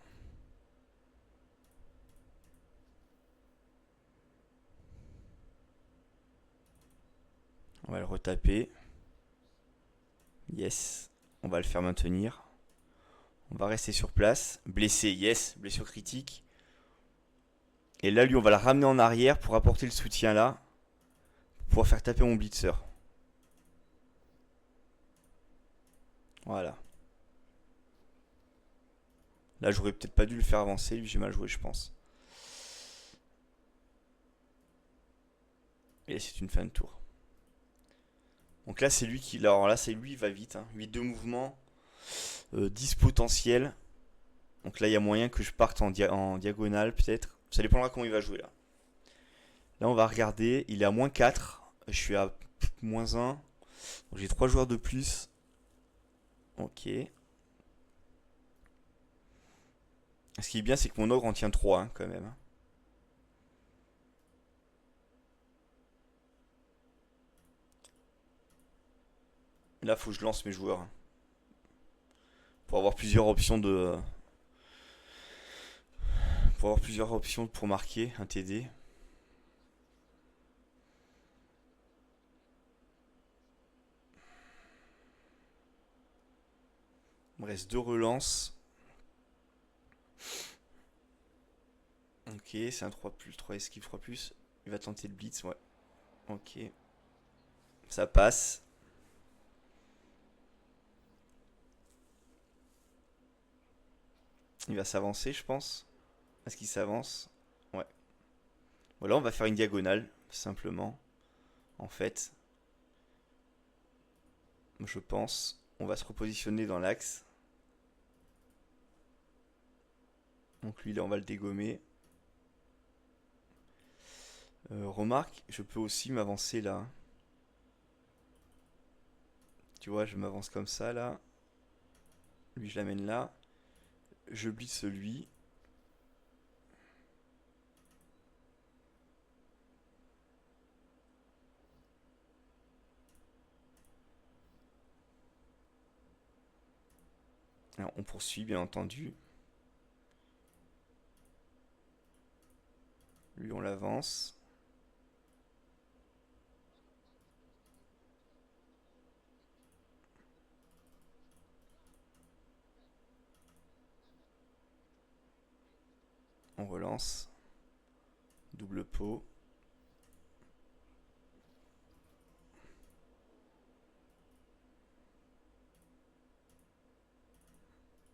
On va le retaper. Yes. On va le faire maintenir. On va rester sur place. Blessé, yes. Blessure critique. Et là, lui, on va le ramener en arrière pour apporter le soutien là. Pour pouvoir faire taper mon blitzer. Voilà. Là, j'aurais peut-être pas dû le faire avancer. Lui, j'ai mal joué, je pense. Et c'est une fin de tour. Donc là, c'est lui qui. Alors là, c'est lui, il va vite. Hein. 8 de mouvement. 10 potentiels. Donc là, il y a moyen que je parte en diagonale, peut-être. Ça dépendra comment il va jouer là. Là, on va regarder. Il est à moins 4. Je suis à moins 1. Donc j'ai 3 joueurs de plus. Ok. Ce qui est bien, c'est que mon ogre en tient 3 hein, quand même. Hein. Là, faut que je lance mes joueurs. Hein, pour avoir plusieurs options de. Pour avoir plusieurs options pour marquer un TD. Il me reste 2 relances. Ok, c'est un 3 plus, 3 esquive 3 plus. Il va tenter le blitz, ouais. Ok. Ça passe. Il va s'avancer, je pense. Est-ce qu'il s'avance? Ouais. Voilà, on va faire une diagonale, simplement. En fait, je pense. On va se repositionner dans l'axe. Donc lui, là, on va le dégommer. Remarque, je peux aussi m'avancer là. Tu vois, je m'avance comme ça, là. Lui, je l'amène là. Je blitz lui. Alors, on poursuit, bien entendu. Lui, on l'avance. On relance. Double pot.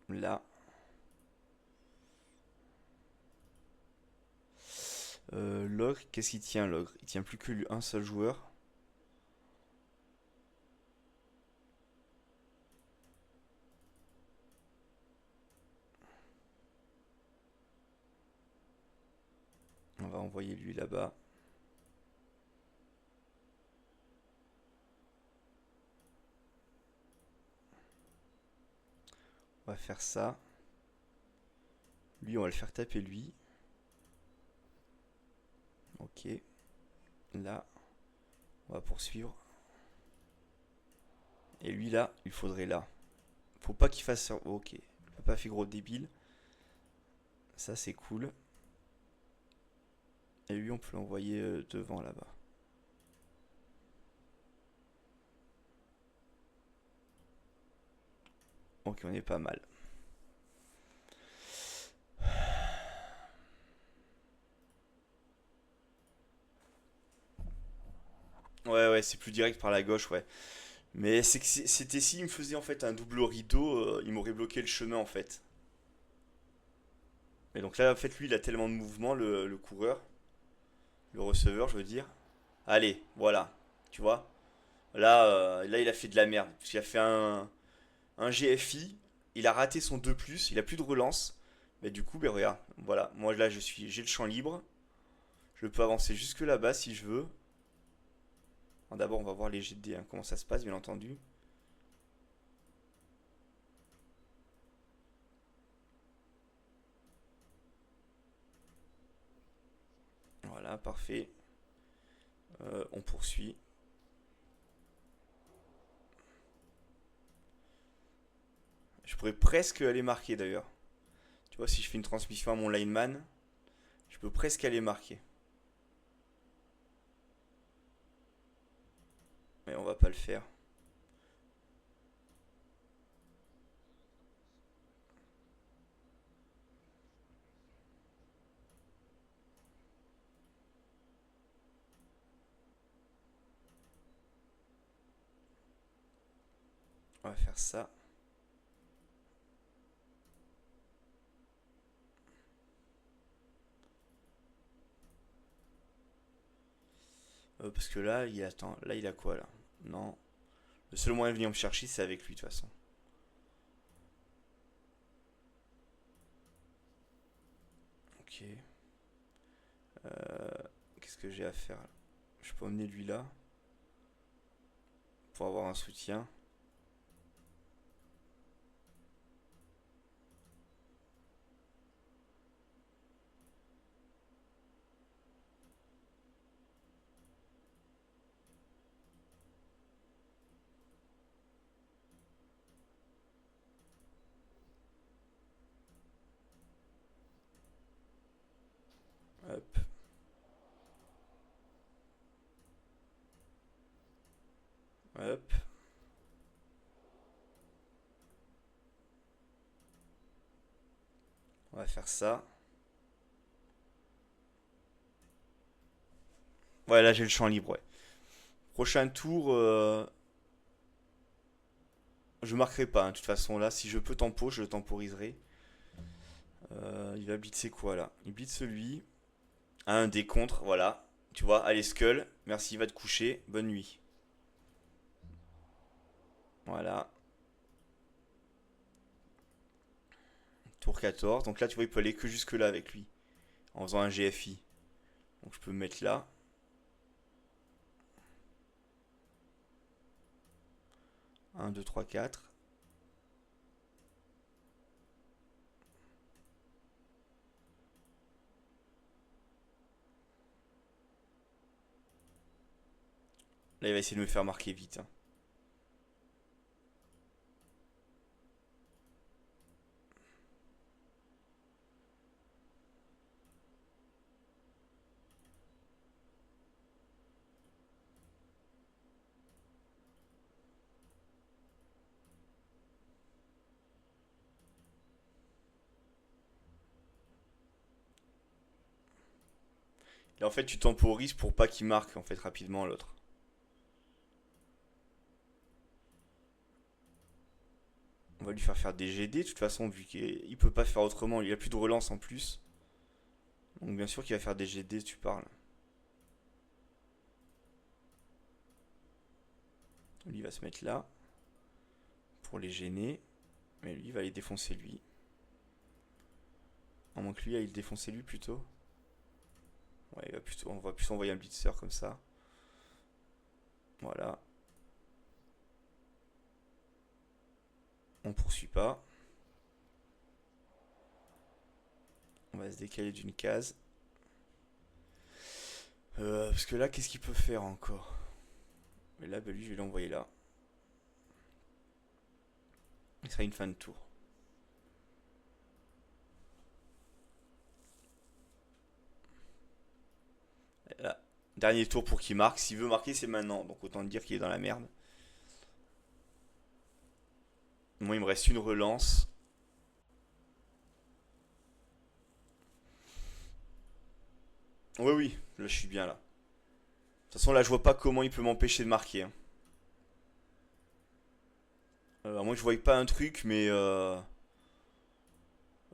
Là. L'ogre, qu'est-ce qu'il tient l'ogre? Il tient plus que un seul joueur. On va envoyer lui là-bas. On va faire ça. Lui, on va le faire taper lui. Ok. Là, on va poursuivre. Et lui là, il faudrait là. Faut pas qu'il fasse. Ok. Il n'a pas fait gros débile. Ça c'est cool. Et lui, on peut l'envoyer devant là-bas. Ok, on est pas mal. Ouais, ouais, c'est plus direct par la gauche, ouais. Mais c'est que c'était s'il me faisait en fait un double rideau, il m'aurait bloqué le chemin en fait. Et donc là, en fait, lui, il a tellement de mouvement, le coureur, le receveur, je veux dire. Allez, voilà. Tu vois? Là, il a fait de la merde. Parce qu'il a fait un GFI. Il a raté son 2+. Il a plus de relance. Mais du coup, ben regarde. Voilà. Moi, là, j'ai le champ libre. Je peux avancer jusque là-bas si je veux. Alors, d'abord, on va voir les jets de dés, hein, comment ça se passe, bien entendu. Voilà, parfait. On poursuit. Je pourrais presque aller marquer d'ailleurs. Tu vois, si je fais une transmission à mon lineman, je peux presque aller marquer. Mais on va pas le faire. On va faire ça. Parce que là, attend. Là, il a quoi là? Non. Le seul moyen de venir me chercher, c'est avec lui de toute façon. Ok. Qu'est-ce que j'ai à faire là? Je peux emmener lui là pour avoir un soutien. Hop, hop. On va faire ça. Ouais, là j'ai le champ libre, ouais. Prochain tour, je marquerai pas, hein. De toute façon, là, si je peux tempo, je le temporiserai. Il va blitzer quoi là? Il blitze lui. Un des contre, voilà. Tu vois, allez, Skull. Merci, va te coucher. Bonne nuit. Voilà. Tour 14. Donc là, tu vois, il peut aller que jusque là avec lui. En faisant un GFI. Donc je peux me mettre là. Un, 2, 3, 4. Là, il va essayer de me faire marquer vite, hein. Et en fait, tu temporises pour pas qu'il marque en fait rapidement l'autre. On va lui faire des GD de toute façon, vu qu'il peut pas faire autrement. Il a plus de relance en plus. Donc bien sûr qu'il va faire des GD, tu parles. Lui, il va se mettre là pour les gêner. Mais lui, il va les défoncer lui. À moins que lui aille le défoncer lui plutôt. Ouais, on va plutôt envoyer un blitzer comme ça. Voilà. On poursuit pas. On va se décaler d'une case. Parce que là, qu'est-ce qu'il peut faire encore? Mais là, bah, lui, je vais l'envoyer là. Il sera une fin de tour. Là. Dernier tour pour qu'il marque. S'il veut marquer, c'est maintenant. Donc autant dire qu'il est dans la merde. Moi, il me reste une relance. Oui, oui, là, je suis bien là. De toute façon, là, je vois pas comment il peut m'empêcher de marquer, hein. À moins que je voie pas un truc, mais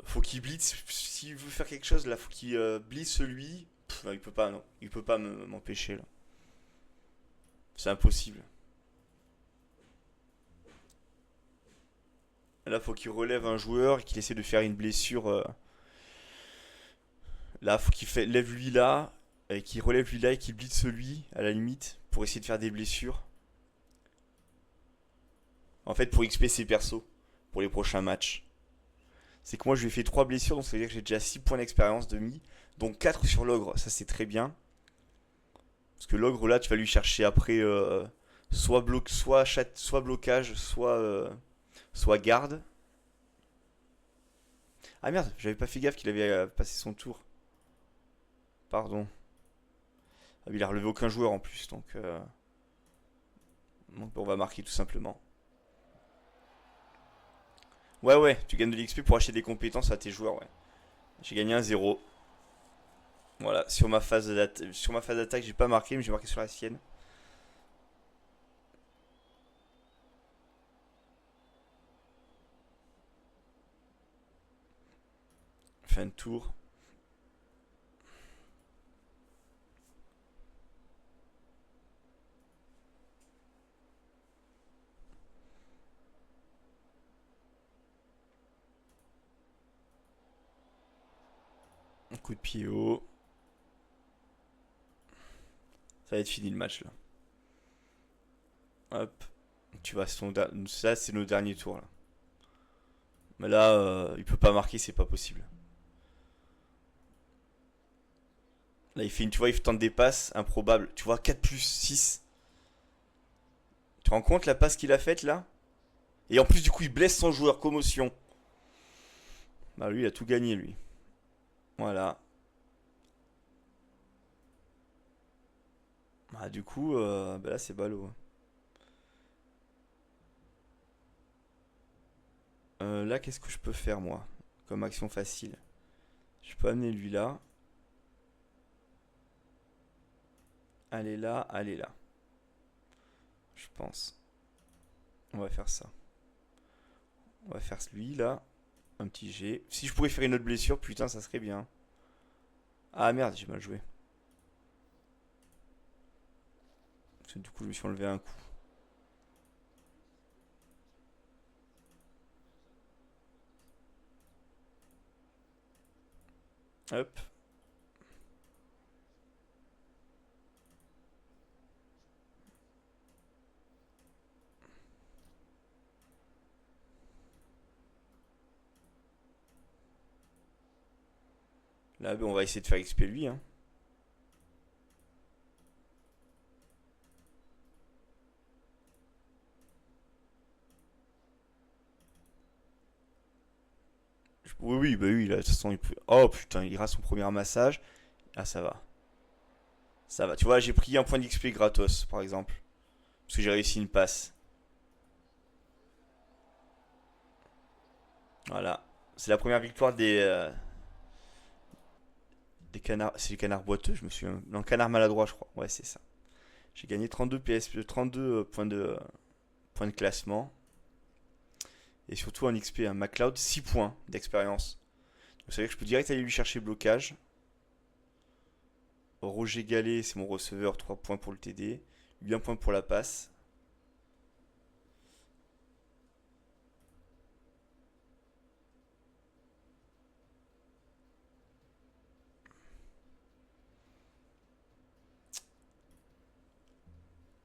Faut qu'il blitz. S'il veut faire quelque chose, là, faut qu'il blitz celui. Pff, non, il peut pas, non. Il peut pas m'empêcher, là. C'est impossible. Là, faut qu'il relève un joueur et qu'il essaie de faire une blessure. Là, faut lève lui là. Et qu'il relève lui là et qu'il blitz celui, à la limite. Pour essayer de faire des blessures. En fait, pour XP ses persos. Pour les prochains matchs. C'est que moi, je lui ai fait 3 blessures. Donc, ça veut dire que j'ai déjà 6 points d'expérience demi. Donc, 4 sur l'ogre. Ça, c'est très bien. Parce que l'ogre là, tu vas lui chercher après soit blocage, soit garde. Ah merde, j'avais pas fait gaffe qu'il avait passé son tour. Pardon. Ah, il a relevé aucun joueur en plus, donc on va marquer tout simplement. Ouais, ouais, tu gagnes de l'XP pour acheter des compétences à tes joueurs, ouais. J'ai gagné un 0. Voilà, sur ma phase d'attaque, j'ai pas marqué, mais j'ai marqué sur la sienne. Fin de tour. Un coup de pied haut. Ça va être fini le match là. Hop. Ça, c'est nos derniers tours là. Mais là, il peut pas marquer, c'est pas possible. Là, tu vois, il tente des passes improbables. Tu vois, 4 plus 6. Tu te rends compte la passe qu'il a faite là? Et en plus, du coup, il blesse son joueur, commotion. Bah, lui, il a tout gagné, lui. Voilà. Bah, du coup, bah là, c'est ballot. Là, qu'est-ce que je peux faire, moi? Comme action facile. Je peux amener lui là. Aller là, aller là. Je pense. On va faire ça. On va faire lui là. Un petit G. Si je pouvais faire une autre blessure, putain, ça serait bien. Ah merde, j'ai mal joué. Parce que du coup, je me suis enlevé un coup. Hop. Là, ben, on va essayer de faire XP lui. Hein. Oui, oui, bah oui, là, de toute façon, il peut. Oh putain, il rate son premier massage. Ah, ça va. Ça va. Tu vois, j'ai pris un point d'XP gratos, par exemple. Parce que j'ai réussi une passe. Voilà. C'est la première victoire des canards. C'est les canards boiteux, je me suis. Non, canard maladroit, je crois. Ouais, c'est ça. J'ai gagné 32 PS, 32 points de classement. Et surtout en XP, un MacLeod, 6 points d'expérience. Vous savez que je peux direct aller lui chercher blocage. Roger Gallet, c'est mon receveur, 3 points pour le TD. Lui, un point pour la passe.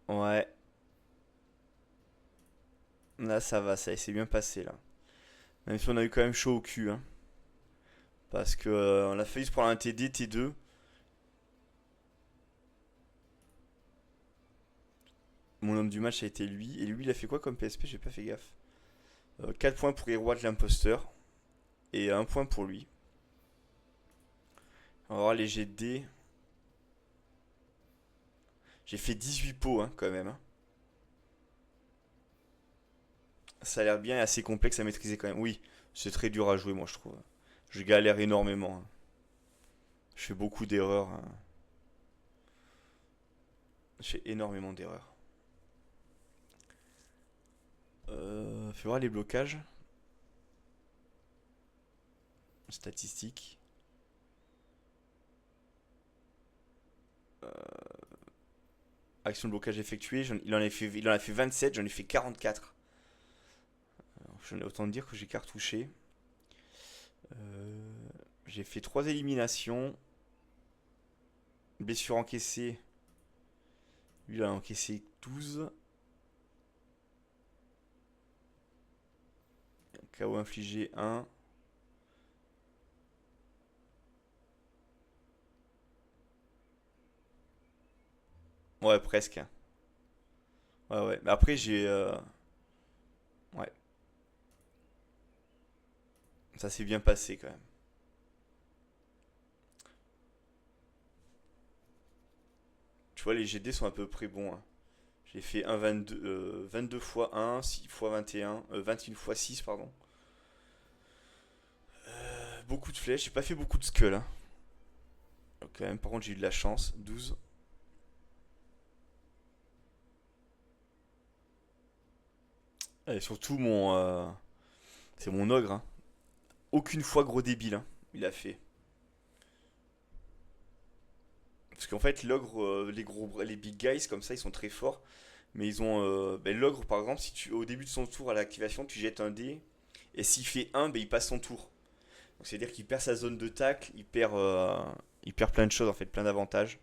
Ouais, là ça va, ça s'est bien passé là. Même si on a eu quand même chaud au cul. Hein. Parce que on a failli se prendre un TD, T2. Mon homme du match a été lui. Et lui, il a fait quoi comme PSP? J'ai pas fait gaffe. 4 points pour Héroïde l'imposteur. Et un point pour lui. On va voir les jets de dés. J'ai fait 18 pots hein, quand même. Hein. Ça a l'air bien et assez complexe à maîtriser quand même. Oui, c'est très dur à jouer, moi, je trouve. Je galère énormément. Hein. Je fais beaucoup d'erreurs. Hein. Je fais énormément d'erreurs. Fais voir les blocages. Statistiques. Action de blocage effectuée. Il en a fait 27, j'en ai fait 44. J'en ai autant dire que j'ai cartouché. Euh, j'ai fait 3 éliminations. Blessure encaissée. Lui, il a encaissé 12. KO infligé 1. Ouais, presque. Ouais, ouais. Mais après, j'ai. Ouais, ça s'est bien passé quand même. Tu vois, les GD sont à peu près bons, hein. J'ai fait 22 fois 1, 6 fois 21, 21 fois 6, pardon. Beaucoup de flèches, j'ai pas fait beaucoup de skull, hein. Quand même, par contre, j'ai eu de la chance. 12. Et surtout, c'est mon ogre, hein. Aucune fois gros débile, hein, il a fait. Parce qu'en fait, l'ogre, les big guys comme ça, ils sont très forts. Mais ils ont. Ben, l'ogre, par exemple, si tu, au début de son tour à l'activation, tu jettes un dé. Et s'il fait un, ben, il passe son tour. Donc c'est-à-dire qu'il perd sa zone de tacle, il perd plein de choses, en fait, plein d'avantages.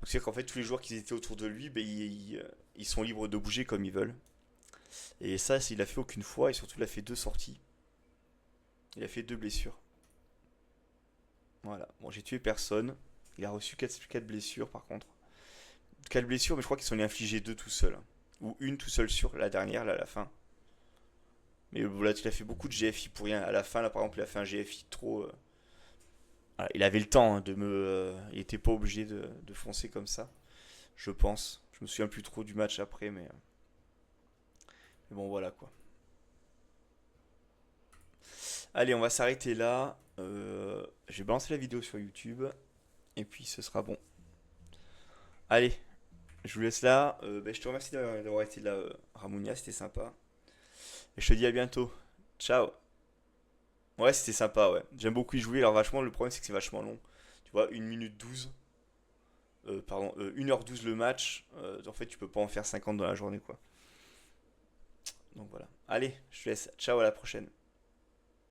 Donc c'est-à-dire qu'en fait, tous les joueurs qui étaient autour de lui, ben, ils sont libres de bouger comme ils veulent. Et ça, il a fait aucune fois, et surtout, il a fait 2 sorties. Il a fait 2 blessures. Voilà. Bon, j'ai tué personne. Il a reçu quatre blessures, par contre. 4 blessures, mais je crois qu'ils sont infligés 2 tout seul. Ou une tout seul sur la dernière, là, à la fin. Mais voilà, il a fait beaucoup de GFI pour rien. À la fin, là, par exemple, il a fait un GFI trop. Voilà, il avait le temps, hein, de me. Il était pas obligé de foncer comme ça, je pense. Je me souviens plus trop du match après, mais bon, voilà quoi. Allez, on va s'arrêter là. Je vais balancer la vidéo sur YouTube. Et puis ce sera bon. Allez, je vous laisse là. Ben, je te remercie d'avoir été là, Ramounia, c'était sympa. Et je te dis à bientôt. Ciao. Ouais, c'était sympa, ouais. J'aime beaucoup y jouer. Alors, vachement, le problème, c'est que c'est vachement long. Tu vois, 1 minute 12. Pardon, 1h12 le match. En fait, tu peux pas en faire 50 dans la journée, quoi. Donc voilà. Allez, je te laisse. Ciao, à la prochaine.